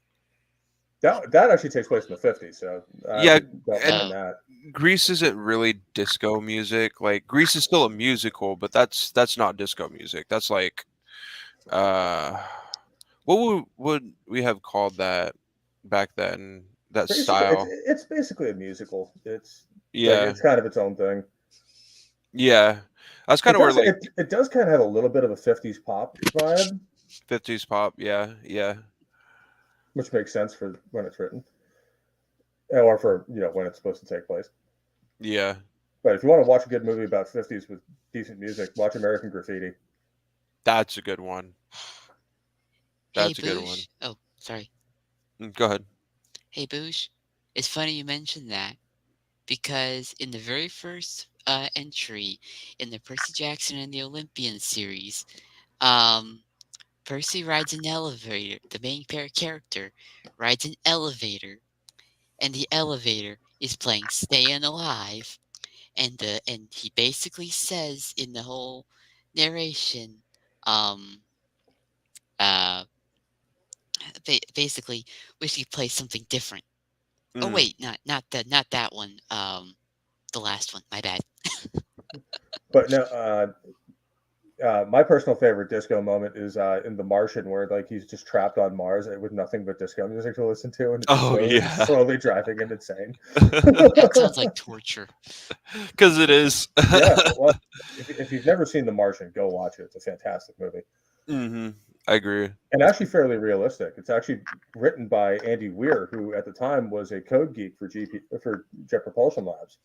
That actually takes place in the '50s, so Yeah, don't mind Oh, that. Grease isn't really disco music. Like Grease is still a musical, but that's not disco music. That's like uh what would we have called that back then? That Basically, style. it's basically a musical. It's like Yeah. it's kind of its own thing. Yeah. That's kind It of where does like it does kind of have a little bit of a '50s pop vibe, 50s pop. Yeah. Yeah. which makes sense for when it's written, or for when it's supposed to take place. Yeah. But if you want to watch a good movie about '50s with decent music, watch American Graffiti. That's a good one. hey That's a good one. Boosh. Oh, sorry. Go ahead. Hey Boosh. It's funny you mentioned that because in the very first entry in the Percy Jackson and the Olympian series, um, Percy rides an elevator. The main character rides an elevator, and the elevator is playing "Stayin' Alive," and he basically says in the whole narration, um, uh, basically, wish he play something different. Oh Mm. wait, not that one. The last one. My bad. But no, my personal favorite disco moment is in The Martian, where like he's just trapped on Mars with nothing but disco music to listen to, and it's just Oh yeah. slowly driving him insane. That sounds like torture. Because it is. Yeah, well, if you've never seen The Martian, go watch it. It's a fantastic movie, Hmm. I agree. and actually fairly realistic. It's actually written by Andy Weir, who at the time was a code geek for Jet Propulsion Labs.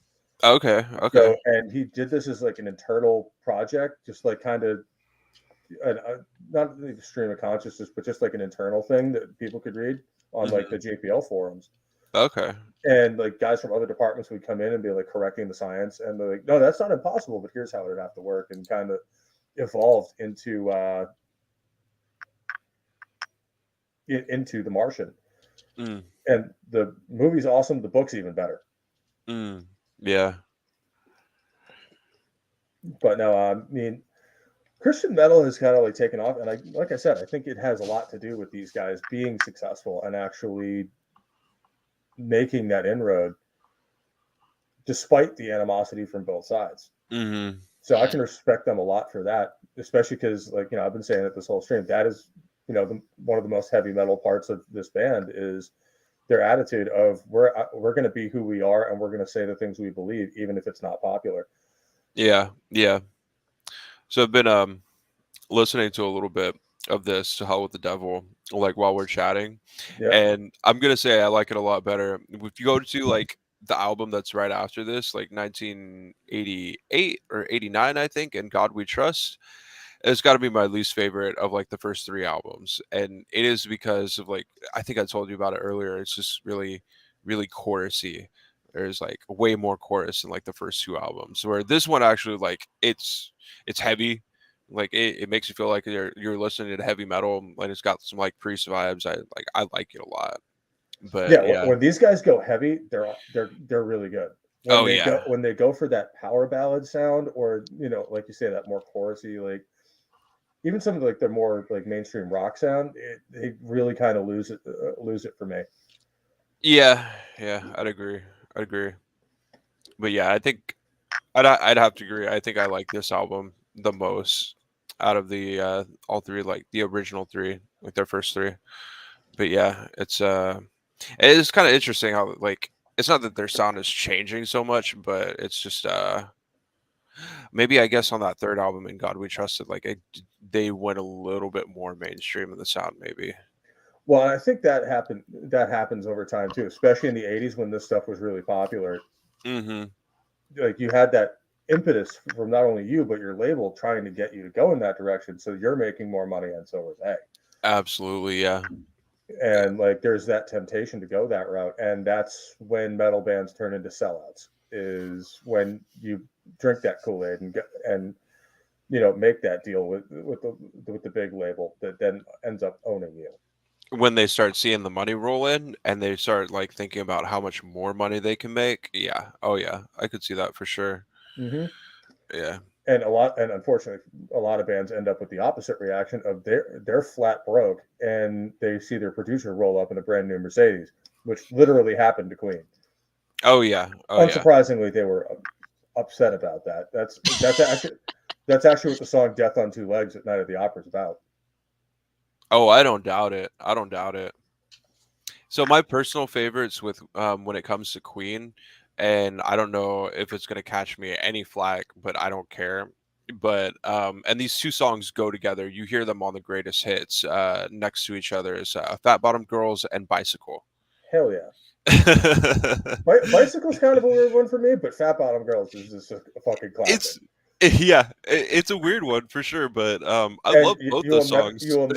Okay. Okay. So, and he did this as like an internal project, just like kind of not the stream of consciousness, but just like an internal thing that people could read on like the JPL forums. Okay. And like guys from other departments would come in and be like correcting the science, and they're like, "No, that's not impossible, but here's how it would have to work," and kind of evolved into into The Martian. Mm. And the movie's awesome. The book's even better. Mm. Yeah. But no, I mean, Christian metal has kind of like taken off, and like I said, I think it has a lot to do with these guys being successful and actually making that inroad, despite the animosity from both sides. Mm-hmm. So I can respect them a lot for that, especially because, like, I've been saying it this whole stream. That is, one of the most heavy metal parts of this band is their attitude of we're going to be who we are, and we're going to say the things we believe, even if it's not popular. Yeah. Yeah. So I've been listening to a little bit of this To Hell with the Devil, like while we're chatting, Yeah. and I'm gonna say I like it a lot better. If you go to like the album that's right after this, like 1988 or 89, I think, and God We Trust, it's got to be my least favorite of like the first three albums, and it is because of like I think I told you about it earlier. It's just really, really chorusy. There's like way more chorus in like the first two albums, where this one actually like it's heavy, like it makes you feel like you're listening to heavy metal, and it's got some like Priest vibes. I like it a lot, but Yeah, yeah. when these guys go heavy, they're really good. Oh yeah. When they go for that power ballad sound, or like you say, that more chorusy, like even some of like the more like mainstream rock sound, they really kind of lose it for me. Yeah, yeah, I'd agree. But yeah, I think I'd have to agree. I think I like this album the most out of the all three, like the original three, like their first three. But yeah, it's kind of interesting how like it's not that their sound is changing so much, but it's just maybe I guess on that third album in God We Trusted, like they went a little bit more mainstream in the sound, maybe. Well, I think that happens over time too, especially in the '80s when this stuff was really popular. Mm-hmm. Like you had that impetus from not only you but your label trying to get you to go in that direction, so you're making more money, and so are they. Absolutely, yeah. And like there's that temptation to go that route, and that's when metal bands turn into sellouts, is when you drink that Kool-Aid and make that deal with the big label that then ends up owning you. When they start seeing the money roll in and they start like thinking about how much more money they can make, yeah, oh yeah, I could see that for sure. Mm-hmm. Yeah. And unfortunately, a lot of bands end up with the opposite reaction of they're flat broke, and they see their producer roll up in a brand new Mercedes, which literally happened to Queen. Oh yeah. Oh yeah. Unsurprisingly, they were upset about that. That's actually what the song "Death on Two Legs" at Night at the Opera is about. Oh, I don't doubt it. I don't doubt it. So my personal favorites with when it comes to Queen, and I don't know if it's gonna catch me any flack, but I don't care. But and these two songs go together. You hear them on the greatest hits next to each other is Fat Bottom Girls and Bicycle. Hell yeah. Bicycle's kind of a weird one for me, but Fat Bottom Girls is just a fucking classic. Yeah, it's a weird one for sure, but I love both those songs. You will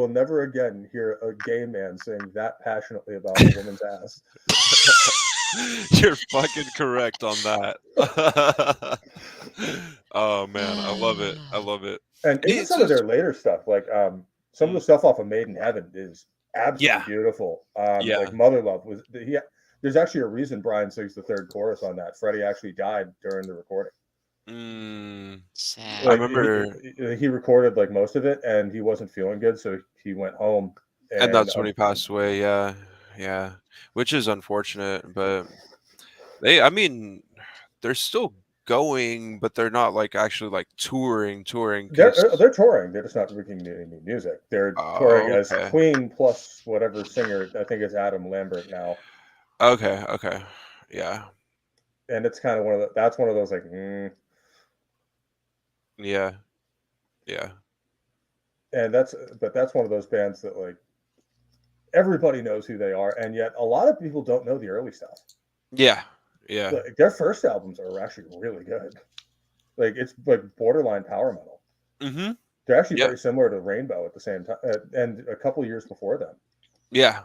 never again hear a gay man sing that passionately about a woman's ass. You're fucking correct on that. Oh man, I love it. I love it. And even some of their later stuff, like some of the stuff off of Made in Heaven, is absolutely Yeah. beautiful. Yeah. Like Mother Love was there's actually a reason Brian sings the third chorus on that. Freddie actually died during the recording. Mm, I Sad. Like remember, he recorded like most of it, and he wasn't feeling good, so he went home. and And that's when he passed away. Yeah, yeah, which is unfortunate. But I mean, they're still going, but they're not like actually like touring. Because they're touring. They're just not making any music. They're touring oh, as okay, Queen plus whatever singer. I think it's Adam Lambert now, okay, yeah, and it's kind of one of that's one of those like, yeah, yeah, and that's one of those bands that like everybody knows who they are, and yet a lot of people don't know the early stuff. yeah, yeah. Like, their first albums are actually really good. Like it's like borderline power metal. Mm-hmm. They're actually Yeah, very similar to Rainbow at the same time, and a couple years before them. yeah.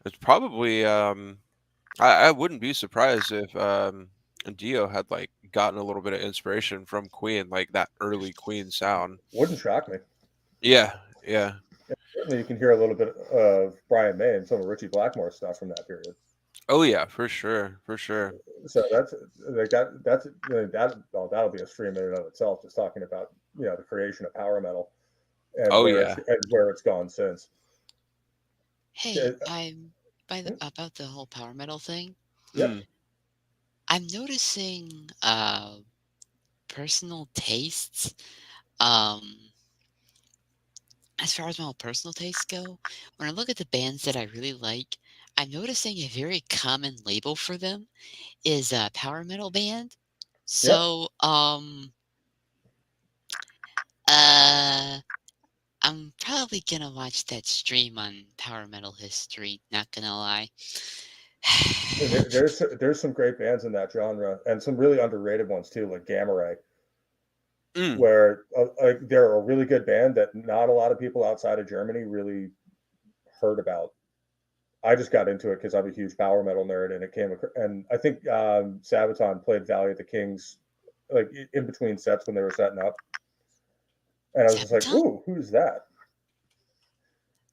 It's probably I wouldn't be surprised if Dio had like gotten a little bit of inspiration from Queen, like that early Queen sound. Wouldn't shock me. Yeah, yeah. Certainly, you can hear a little bit of Brian May and some of Richie Blackmore's stuff from that period. Oh yeah, for sure, for sure. So that's like that. That's that. Well, that'll be a stream in and of itself, just talking about the creation of power metal and Oh yeah. where it's gone since. Hey, I'm about the whole power metal thing. Yep. Mm. I'm noticing personal tastes. Um, as far as my own personal tastes go, when I look at the bands that I really like, I'm noticing a very common label for them is a power metal band. Yep. So, uh, I'm probably gonna watch that stream on power metal history. Not gonna lie. There's some great bands in that genre, and some really underrated ones too, like Gamma Ray, Mm. where they're a really good band that not a lot of people outside of Germany really heard about. I just got into it because I'm a huge power metal nerd, and and I think Sabaton played Valley of the Kings like in between sets when they were setting up, and I was just like, Sabaton? "Ooh, who's that?"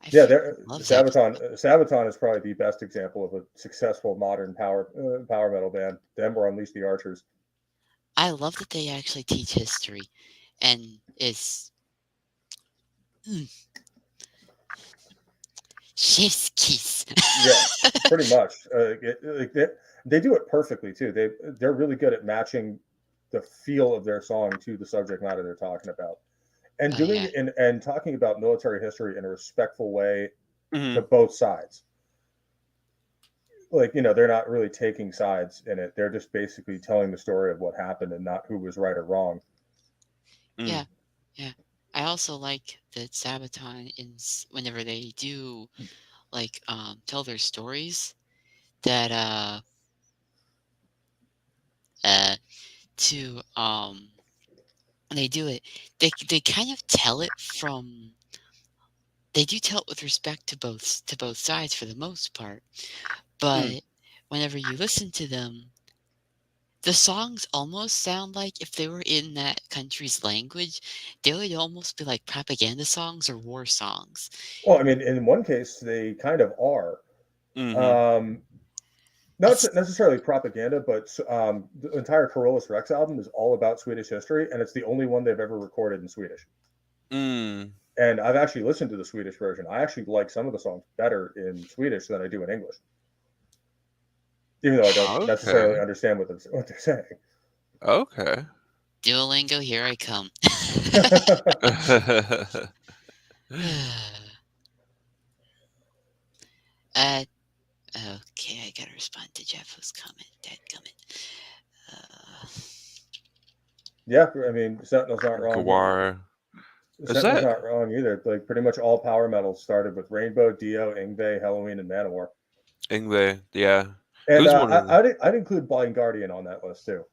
I Yeah, love Sabaton. Sabaton is probably the best example of a successful modern power metal band. Them or Unleash the Archers. I love that they actually teach history, and it's chef's kiss. Yeah, pretty much. They do it perfectly too. They're really good at matching the feel of their song to the subject matter they're talking about, and Oh yeah, and talking about military history in a respectful way to Mm. both sides. Like they're not really taking sides in it. They're just basically telling the story of what happened and not who was right or wrong. yeah, Mm. yeah. I also like that Sabaton whenever they do like tell their stories that uh to when they do it, they kind of tell it from they do tell it with respect to both sides for the most part. Mm. But whenever you listen to them, the songs almost sound like if they were in that country's language, they would almost be like propaganda songs or war songs. Well, I mean, in one case, they kind of are. Mm-hmm. Um, Not It's necessarily propaganda, but the entire Carolus Rex album is all about Swedish history, and it's the only one they've ever recorded in Swedish. Mm. And I've actually listened to the Swedish version. I actually like some of the songs better in Swedish than I do in English, even though I don't necessarily Okay. understand what they're saying. Okay. Duolingo, here I come. uh, okay, I gotta respond to Jeff's comment. Dadgummit. Uh, Yeah, I mean, Sentinel's not wrong. Gawar. Is Sentinel's that not wrong either. Like pretty much all power metal started with Rainbow, Dio, Ingve, Halloween, and Manowar. Ingve? Yeah. And Who's one of the I'd include Blind Guardian on that list too.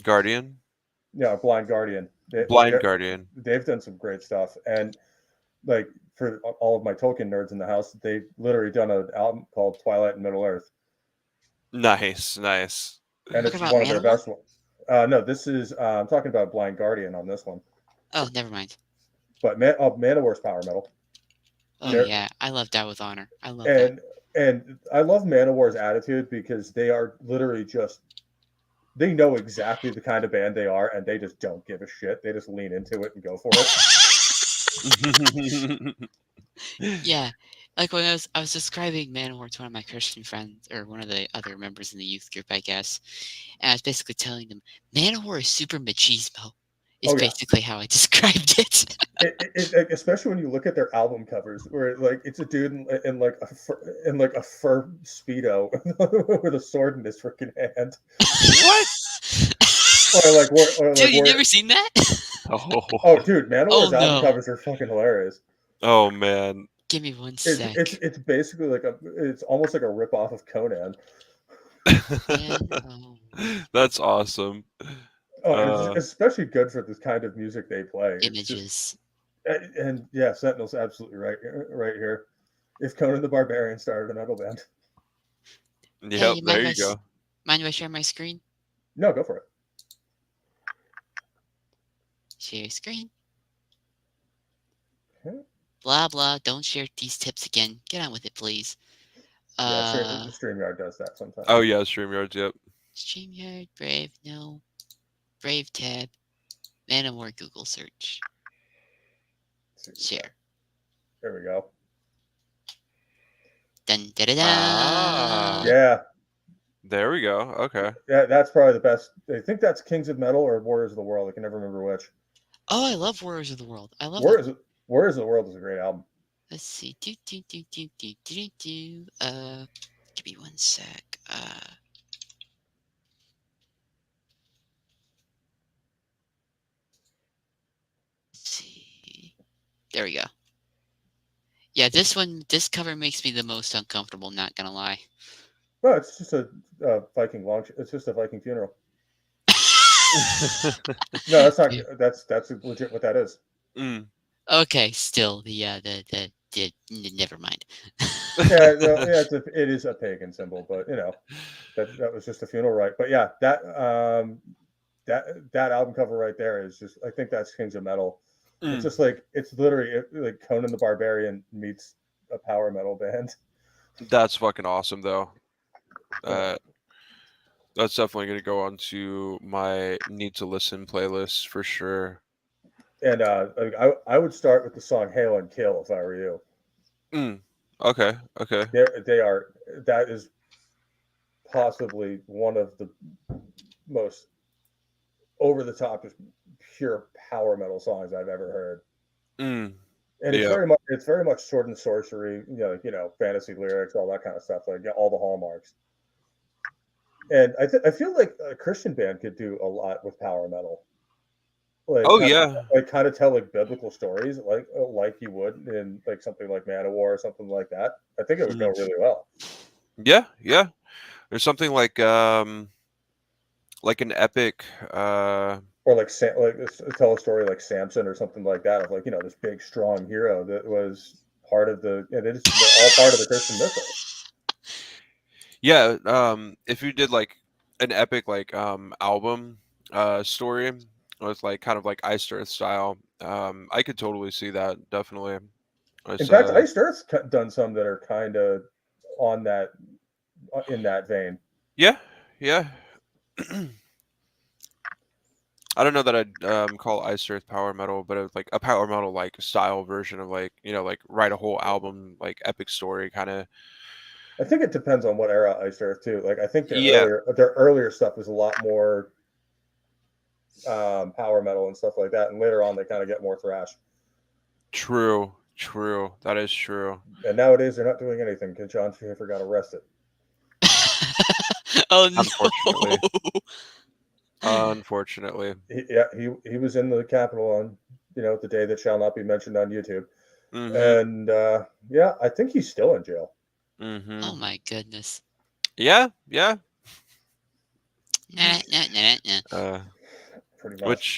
Guardian? Yeah, Blind Guardian. Blind Guardian. They've done some great stuff, and like for all of my Tolkien nerds in the house, they've literally done an album called Twilight and Middle Earth, Nice, nice. and talking it's about one of their Manowar? best ones. No, this is I'm talking about Blind Guardian on this one, Oh, never mind. but Manowar's power metal. Oh They're- yeah, I love Die with Honor. I love that. and I love Manowar's attitude because they are literally just they know exactly the kind of band they are, and they just don't give a shit. They just lean into it and go for it. Yeah, like when I was describing Manowar to one of my Christian friends or one of the other members in the youth group, I guess, and I was basically telling them Manowar is super machismo. Is Oh yeah. basically how I described it. Like, especially when you look at their album covers, where like it's a dude in like a fur speedo with a sword in his freaking hand. What? Dude, you never seen that? Oh, dude, Manowar's Oh, album no. covers are fucking hilarious. Oh man. Give me one sec. It's basically like it's almost like a rip off of Conan. That's awesome. Oh, it's especially good for this kind of music they play. Images. And yeah, Sentinel's absolutely right here. If Conan the Barbarian started a metal band. Yep, Hey, there you go. Mind if I share my screen? No, go for it. Share screen. Okay. Blah blah. Don't share these tips again. Get on with it, please. Yeah, StreamYard does that sometimes. Oh yeah, StreamYard, yep. StreamYard, Brave, no. Brave tab. Manowar Google search. Share. There we go. Dun da da da. Yeah. There we go. Okay. Yeah, that's probably the best. I think that's Kings of Metal or Warriors of the World. I can never remember which. Oh, I love Warriors of the World. I love Warriors of the World is a great album. Let's see. Give me one sec. Let's see. There we go. Yeah, this cover makes me the most uncomfortable, not gonna lie. No, it's just a Viking launch. It's just a Viking funeral. No, that's not. That's legit what that is. Mm. Okay, still never mind. It is a pagan symbol, but you know that was just a funeral rite. But yeah, that album cover right there is just. I think that's Kings of Metal. It's just like it's literally like Conan the Barbarian meets a power metal band. That's fucking awesome, though. That's definitely going to go onto my need to listen playlist for sure. And I would start with the song "Halen Kill" if I were you. Okay. They are. That is possibly one of the most over the top, just pure power metal songs I've ever heard. And it's very much sword and sorcery, fantasy lyrics, all that kind of stuff, like all the hallmarks. And I feel like a Christian band could do a lot with power metal. Like, kind of tell like biblical stories, like you would in like something like Manowar or something like that. I think it would go really well. Yeah. There's something like an epic, or like tell a story like Samson or something like that of like this big strong hero that was part of they're all part of the Christian mythos. Yeah, if you did like an epic like album story with like kind of like Iced Earth style, I could totally see that, definitely. In fact, Iced Earth's done some that are kind of on that in that vein. Yeah. I don't know that I'd call Iced Earth power metal, but it was like a power metal like style version of like like write a whole album like epic story kind of. I think it depends on what era Iced Earth too. Like I think their earlier stuff is a lot more power metal and stuff like that, and later on they kind of get more thrash. True. That is true. And nowadays they're not doing anything because John Schaefer got arrested. Oh no! Unfortunately. He was in the Capitol on the day that shall not be mentioned on YouTube. And I think he's still in jail. Oh my goodness. Yeah. Nah. Pretty much. Which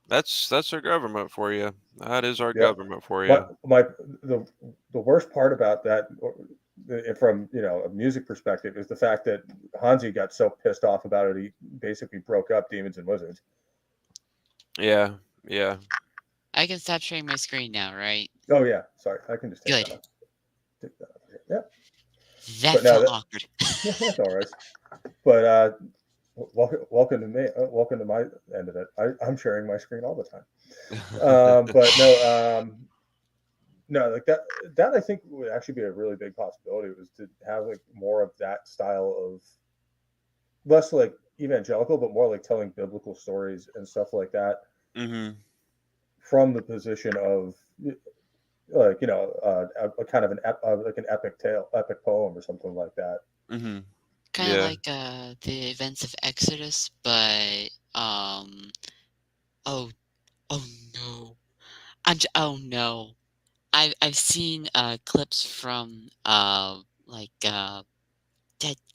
that's our government for you. That is our government for you. The worst part about that, from a music perspective, is the fact that Hansi got so pissed off about it, he basically broke up Demons and Wizards. Yeah. I can stop sharing my screen now, right? Oh yeah, sorry, I can just take Good. that up. Take that up here. Yeah, That but no, felt awkward. yeah, that's all right. But welcome to me. Welcome to my end of it. I'm sharing my screen all the time. But no, no, like that I think would actually be a really big possibility, was to have like more of that style of, less like evangelical, but more like telling biblical stories and stuff like that, Mm-hmm. from the position of, like, a kind of like an epic tale, epic poem, or something like that. Mm-hmm. Kind of Yeah. like the events of Exodus, but oh oh no, oh no. I've seen clips from like that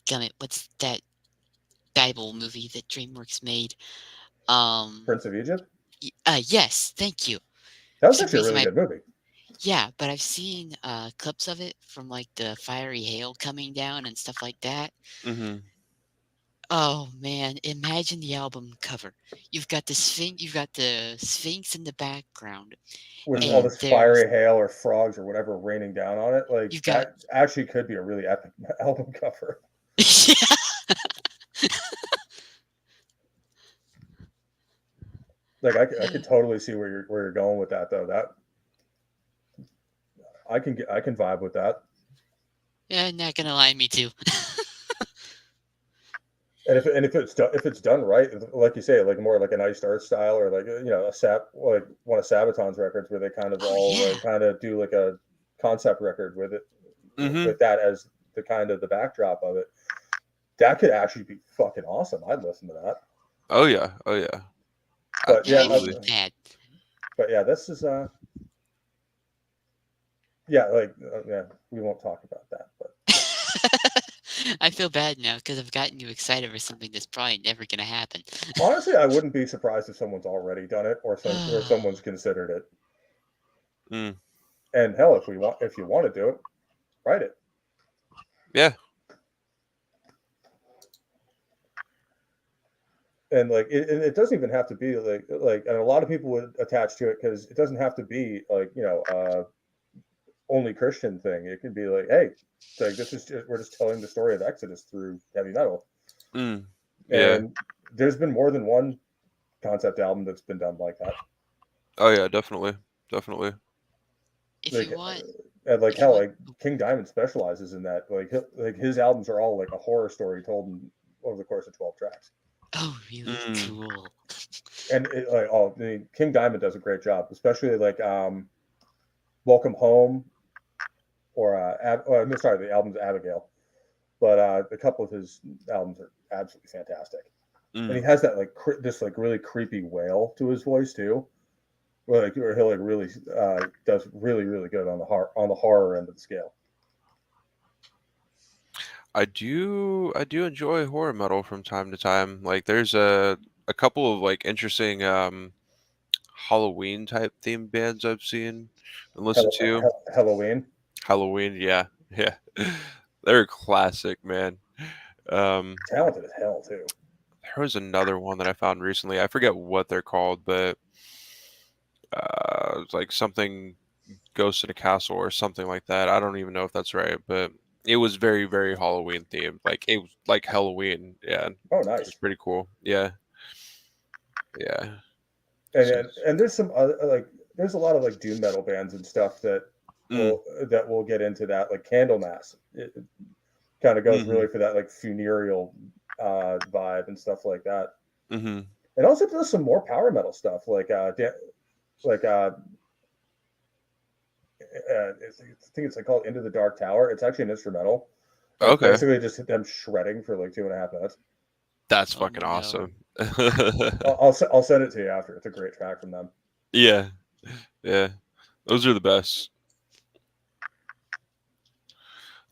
gummit. What's that Bible movie that DreamWorks made? Um, Prince of Egypt. yes, thank you. That was For some actually a reason, really my good movie. yeah, but I've seen clips of it from like the fiery hail coming down and stuff like that. Mm-hmm. Oh man, imagine the album cover. You've got the Sphinx in the background, With all Mm-hmm. and this there's fiery hail or frogs or whatever raining down on it. Like, you've got that actually could be a really epic album cover. yeah. Like, I could totally see where you're going with that, though. That I can vibe with that. Yeah, not gonna lie, me too. And if it's done right, like you say, like more like an Iced Earth style, or like, a like one of Sabaton's records, where they kind of Oh all like yeah, kind of do like a concept record with it, Mm-hmm. with that as the kind of the backdrop of it. That could actually be fucking awesome. I'd listen to that. Oh yeah. Oh yeah. But yeah, imagine Absolutely. that. this is yeah, like, yeah, we won't talk about that. But I feel bad now because I've gotten you excited for something that's probably never gonna happen. honestly, I wouldn't be surprised if someone's already done it, or someone's considered it. Mm. And hell, if you want to do it, write it. Yeah. And like, it doesn't even have to be like, and a lot of people would attach to it, because it doesn't have to be like, only Christian thing. It could be like, hey, like, we're just telling the story of Exodus through heavy metal. Mm. Yeah. And there's been more than one concept album that's been done like that. Oh yeah. Definitely. Definitely. if Like, you want, and like, if you hell, want, like, King Diamond specializes in that. Like his albums are all like a horror story told over the course of 12 tracks. oh really Mm. cool. And King Diamond does a great job, especially like, Welcome Home, or I'm sorry, the album's Abigail, but a couple of his albums are absolutely fantastic. And he Mm. has that like this like really creepy wail to his voice too, where he'll like really does really good on the horror end of the scale. I do enjoy horror metal from time to time. Like there's a couple of like interesting Halloween type themed bands I've seen and listened to. Halloween, Halloween, yeah. Yeah. They're a classic, man. Um talented as hell too. there was another one that I found recently. I forget what they're called, but it's like something Ghost in a Castle or something like that. I don't even know if that's right, but it was very, very Halloween themed. Like it was like Halloween. Yeah. Oh, It was nice. pretty cool. Yeah. Yeah. And So, and there's some other, like, there's a lot of like doom metal bands and stuff mm, that will get into that, like Candlemass. It kind of goes mm-hmm, really for that like funereal vibe and stuff like that. mm-hmm. And also does some more power metal stuff, like like I think it's like called Into the Dark Tower. It's actually an instrumental. And it's Okay. basically just them shredding for like 2.5 minutes. That's Oh fucking no. awesome. I'll send it to you after. It's a great track from them. Yeah. Yeah. Those are the best.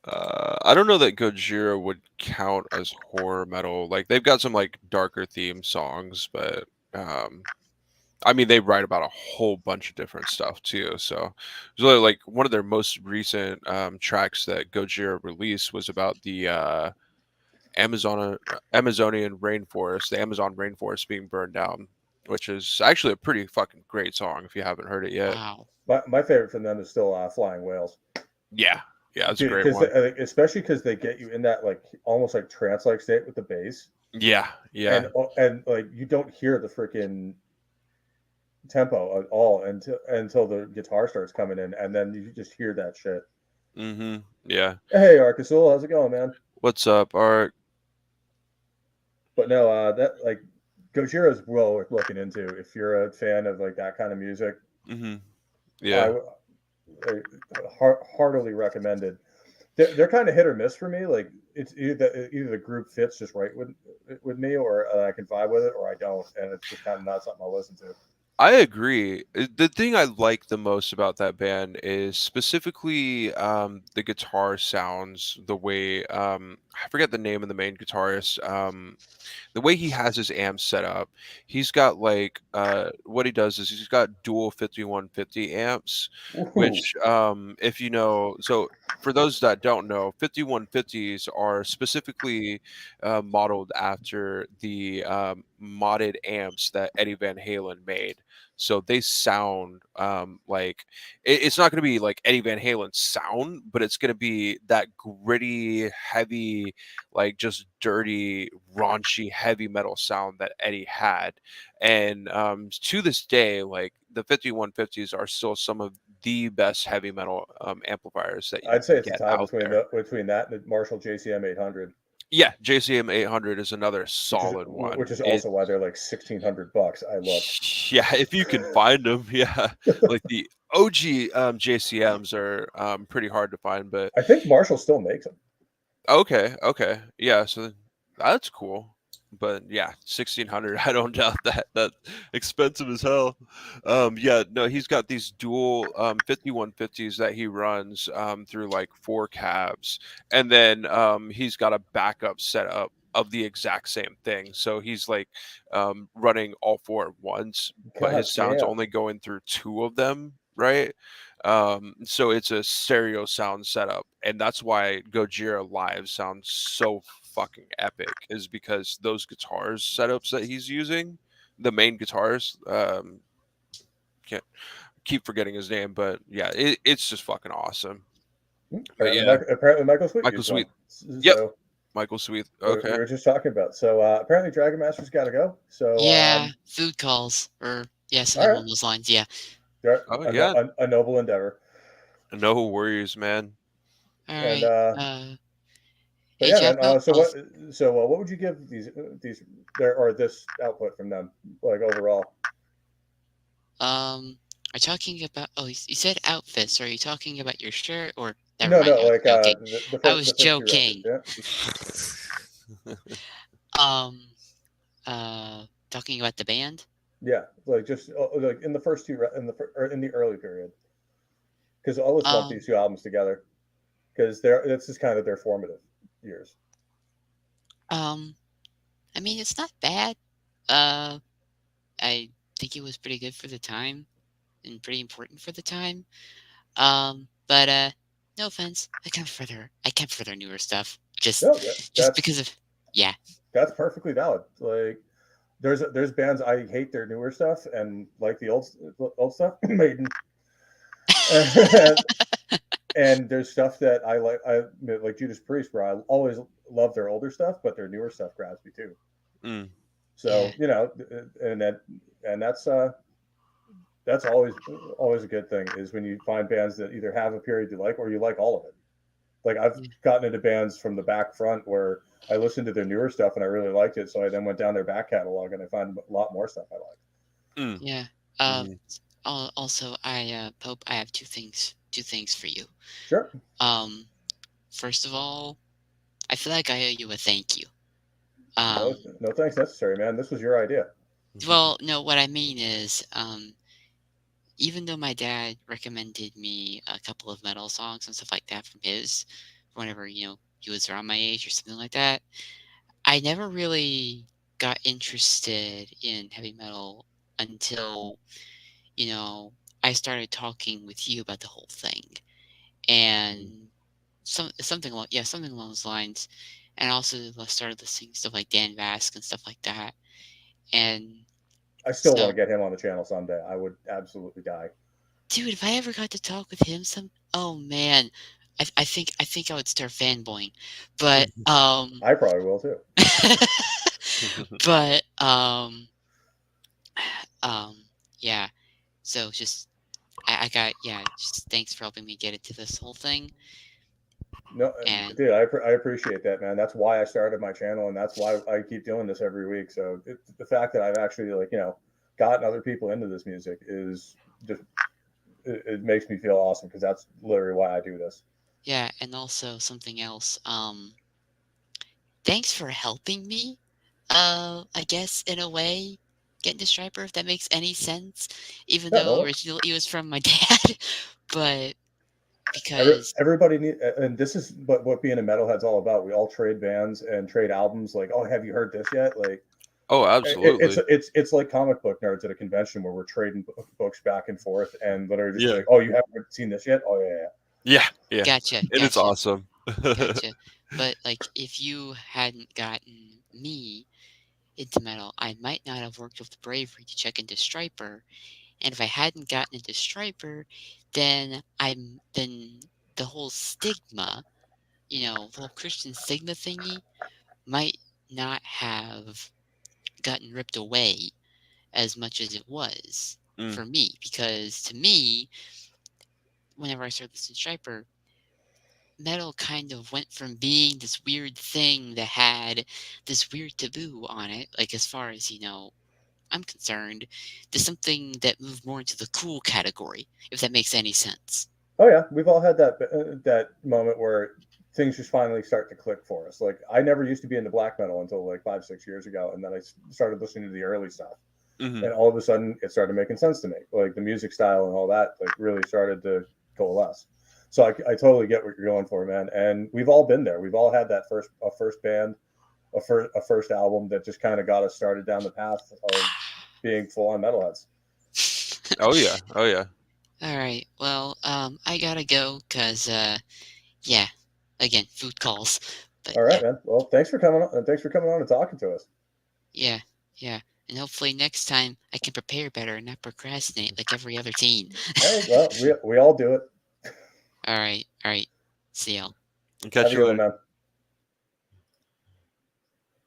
I don't know that Gojira would count as horror metal. Like they've got some like darker theme songs, but I mean they write about a whole bunch of different stuff too. So it's really like one of their most recent tracks that Gojira released was about the Amazonian rainforest, the Amazon rainforest being burned down. which is actually a pretty fucking great song if you haven't heard it yet. Wow. My favorite from them is still Flying Whales. Yeah, it's a Dude, great because one. especially because they get you in that like almost like trance-like state with the bass, Yeah, and like you don't hear the freaking tempo at all until the guitar starts coming in, and then you just hear that shit. Yeah. Hey, Arcasul, how's it going, man? What's up, Art? But no, that like Gojira's well worth looking into if you're a fan of like that kind of music. Yeah. Heartily recommended. They're kind of hit or miss for me. Like it's either the group fits just right with me, or I can vibe with it, or I don't, and it's just kind of not something I'll listen to. I agree. The thing I like the most about that band is specifically the guitar sounds, the way I forget the name of the main guitarist. The way he has his amps set up, he's got like what he does is he's got dual 5150 amps, Ooh, which if you know, so for those that don't know, 5150s are specifically modeled after the modded amps that Eddie Van Halen made. So they sound like it's not going to be like Eddie Van Halen's sound, but it's going to be that gritty, heavy, like just dirty, raunchy, heavy metal sound that Eddie had. And to this day, like the 5150s are still some of the best heavy metal amplifiers that you I'd say can it's a get tie out there. between that and the Marshall JCM 800, Yeah, JCM 800 is another solid which one. is also why they're like $1,600. I looked. Yeah, if you can find them, yeah. Like the OG JCMs are pretty hard to find, but I think Marshall still makes them. okay. Yeah, so that's cool. But yeah, 1,600, I don't doubt that. That's expensive as hell. Yeah, no, he's got these dual 5150s that he runs through like 4 cabs. And then he's got a backup setup of the exact same thing. So he's like running all four at once, but God his sound's damn. only going through two of them, right? So it's a stereo sound setup, and that's why Gojira Live sounds so fucking epic, is because those guitars setups that he's using, the main guitars, can't keep forgetting his name, but yeah, it's just fucking awesome. But yeah, Apparently Michael Sweet Michael used one. Sweet. Yep, So Michael Sweet. we Okay. were just talking about. So apparently DragonMaster's got to go. So Yeah, food calls or yeah, all something right, along those lines. Yeah. Oh yeah, a noble endeavor. no worries, man. All And right. but Hey yeah, man. Jacko. What would you give these this output from them like overall? Are you talking about? Oh, you said outfits. Are you talking about your shirt or? Never No, mind. no, I was like joking. I the was first two records. joking. Yeah, Um. Talking about the band. yeah, like just like in the first in the early period, because I'll just lump Um. these two albums together because this is kind of their formative years. Um. I mean, it's not bad. Uh. I think it was pretty good for the time and pretty important for the time. But no offense. I come for their newer stuff. No, Just because of yeah. that's perfectly valid. Like there's bands I hate their newer stuff and like the old stuff, Maiden, and there's stuff that I like Judas Priest, where I always love their older stuff, but their newer stuff grabs me too. Mm. So Yeah. and that's always a good thing is when you find bands that either have a period you like or you like all of it. Like I've Yeah. gotten into bands from the back front where I listened to their newer stuff and I really liked it, so I then went down their back catalog and I found a lot more stuff I liked. Mm. Yeah. Mhm. Also, Pope, I have two things for you. Sure. Um, First of all, I feel like I owe you a thank you. No, Um, no thanks necessary, man. This was your idea. well, no, what I mean is, even though my dad recommended me a couple of metal songs and stuff like that from his, whenever he was around my age or something like that, I never really got interested in heavy metal until I started talking with you about the whole thing, and something along those lines, and also I started listening to stuff like Dan Vasc and stuff like that, and I still want So, to get him on the channel someday. I would absolutely die. dude, if I ever got to talk with him oh man, I think I would start fanboying. But I probably will too. but um yeah. So just I got just thanks for helping me get into this whole thing. No, And dude, I appreciate that, man. That's why I started my channel, and that's why I keep doing this every week. So the fact that I've actually gotten other people into this music is just it makes me feel awesome because that's literally why I do this. yeah, and also something else. Thanks for helping me. I guess in a way, get into Stryper, if that makes any sense. Even Yeah, though no, originally it was from my dad, but because everybody need, and this is what being a metalhead's all about. We all trade bands and trade albums. Like, oh, have you heard this yet? Like, Oh, absolutely. it's like comic book nerds at a convention where we're trading books back and forth, and literally just Yeah. like, oh, you haven't seen this yet? Oh yeah, Yeah. Yeah. gotcha, And it's gotcha, awesome. gotcha. But like, if you hadn't gotten me into metal, I might not have worked with the bravery to check into Stryper. And if I hadn't gotten into Stryper, then the whole stigma, the whole Christian stigma thingy might not have gotten ripped away as much as it was Mm. for me. Because to me, whenever I started listening to Stryper, metal kind of went from being this weird thing that had this weird taboo on it, like as far as, I'm concerned, to something that moved more into the cool category, if that makes any sense. oh yeah. We've all had that moment where things just finally start to click for us. Like, I never used to be into black metal until like 5-6 years ago, and then I started listening to the early stuff, Hmm. and all of a sudden it started making sense to me. Like the music style and all that, like really started to coalesce. So I totally get what you're going for, man. And we've all been there. We've all had that first band, a first album that just kind of got us started down the path of being full on metalheads. Oh yeah. Oh yeah. All right. Well, I gotta go because, yeah, again, food calls. But All right, yeah, man. Well, thanks for coming on, and thanks for coming on and talking to us. yeah, yeah. And hopefully next time I can prepare better and not procrastinate like every other teen. Hey, well, we all do it. All right, all right. See y'all. Catch Have a you good one, later. man.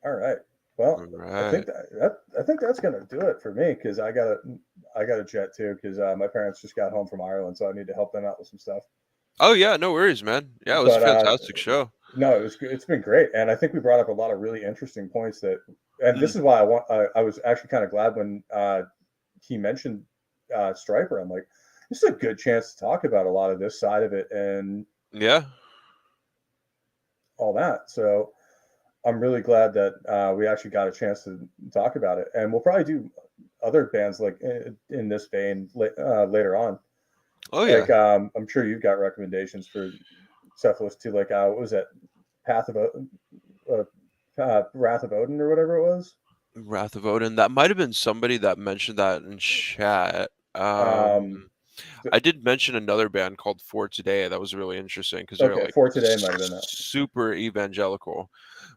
All right. Well, All I think right. I think that's gonna do it for me because I got a jet too because my parents just got home from Ireland, so I need to help them out with some stuff. Oh yeah, no worries, man. Yeah, it was a But fantastic show. no, it's been great, and I think we brought up a lot of really interesting points and Mm. this is why I was actually kind of glad when he mentioned Stryper. I'm like, this is a good chance to talk about a lot of this side of it and Yeah. all that. So I'm really glad that we actually got a chance to talk about it, and we'll probably do other bands like in this vein later on. Oh yeah. Like I'm sure you've got recommendations for Cephalus too. Like what was that, Path of Wrath of Odin or whatever it was. Wrath of Odin. That might have been somebody that mentioned that in chat. Um, I did mention another band called For Today. That was really interesting because they're okay, like For Today might have been that. super evangelical, All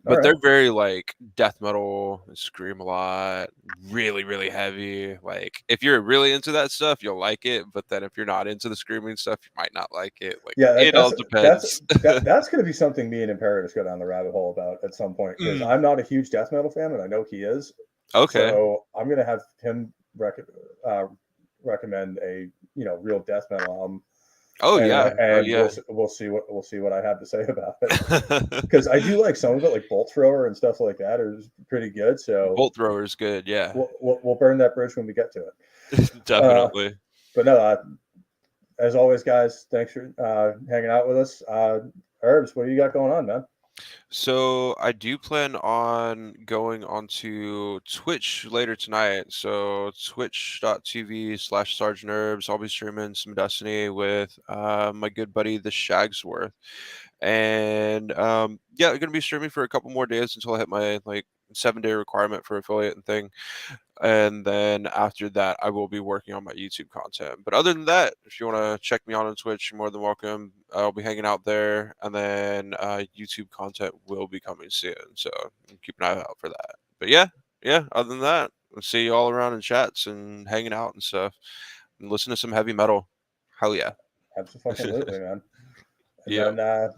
but right. they're very like death metal, scream a lot, really, really heavy. Like if you're really into that stuff, you'll like it. But then if you're not into the screaming stuff, you might not like it. Like Yeah, it all depends. that's going to be something me and Imperatus go down the rabbit hole about at some point because Mm, I'm not a huge death metal fan and I know he is. okay. So I'm going to have him recommend a real death metal album, Oh and yeah. Oh and yeah. we'll see what I have to say about it because I do like some of it, like Bolt Thrower and stuff like that, is pretty good. So Bolt thrower's good. Yeah. we'll burn that bridge when we get to it. Definitely. But no, as always, guys, thanks for hanging out with us. Herbs, what do you got going on, man? So I do plan on going onto Twitch later tonight. So twitch.tv/Sergeant Herbs. I'll be streaming some Destiny with my good buddy the Shagsworth. And yeah, gonna be streaming for a couple more days until I hit my like 7-day requirement for affiliate and thing. And then after that, I will be working on my YouTube content. But other than that, if you want to check me out on Twitch, you're more than welcome. I'll be hanging out there, and then YouTube content will be coming soon. So keep an eye out for that. But yeah, yeah. Other than that, We'll see you all around in chats and hanging out and stuff, and listen to some heavy metal. Hell yeah. Absolutely, man. And Yeah. then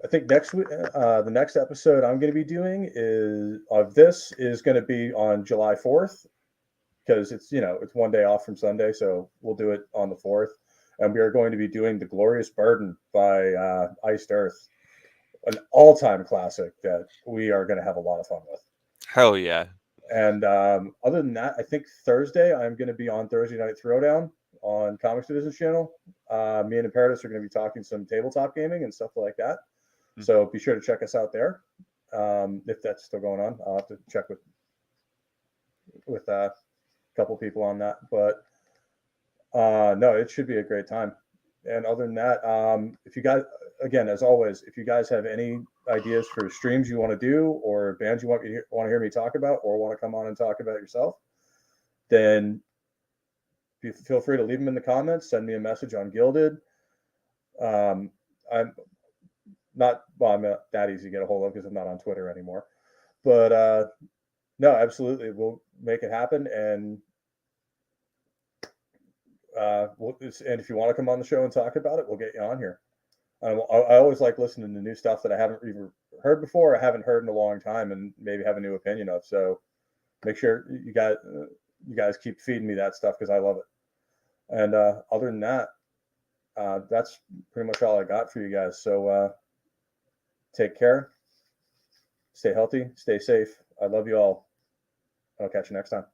I think next week, the next episode I'm going to be doing is going to be on July 4th, because it's it's one day off from Sunday, so we'll do it on the 4th, and we are going to be doing The Glorious Burden by Iced Earth, an all-time classic that we are going to have a lot of fun with. Hell yeah. And other than that, I think Thursday I'm going to be on Thursday Night Throwdown on Comics Division channel. Me and Imperatus are going to be talking some tabletop gaming and stuff like that. So be sure to check us out there. If that's still going on, I'll have to check with a couple people on that. But no, it should be a great time. And other than that, if you guys, again, as always, if you guys have any ideas for streams you want to do, or bands you want to hear me talk about, or want to come on and talk about yourself, then feel free to leave them in the comments. Send me a message on Gilded. I'm not that easy to get a hold of because I'm not on Twitter anymore. But no, absolutely, we'll make it happen. And and if you want to come on the show and talk about it, we'll get you on here. I always like listening to new stuff that I haven't even heard before, or haven't heard in a long time, and maybe have a new opinion of. So make sure you guys keep feeding me that stuff, because I love it. And other than that, that's pretty much all I got for you guys. So take care, stay healthy, stay safe. I love you all. I'll catch you next time.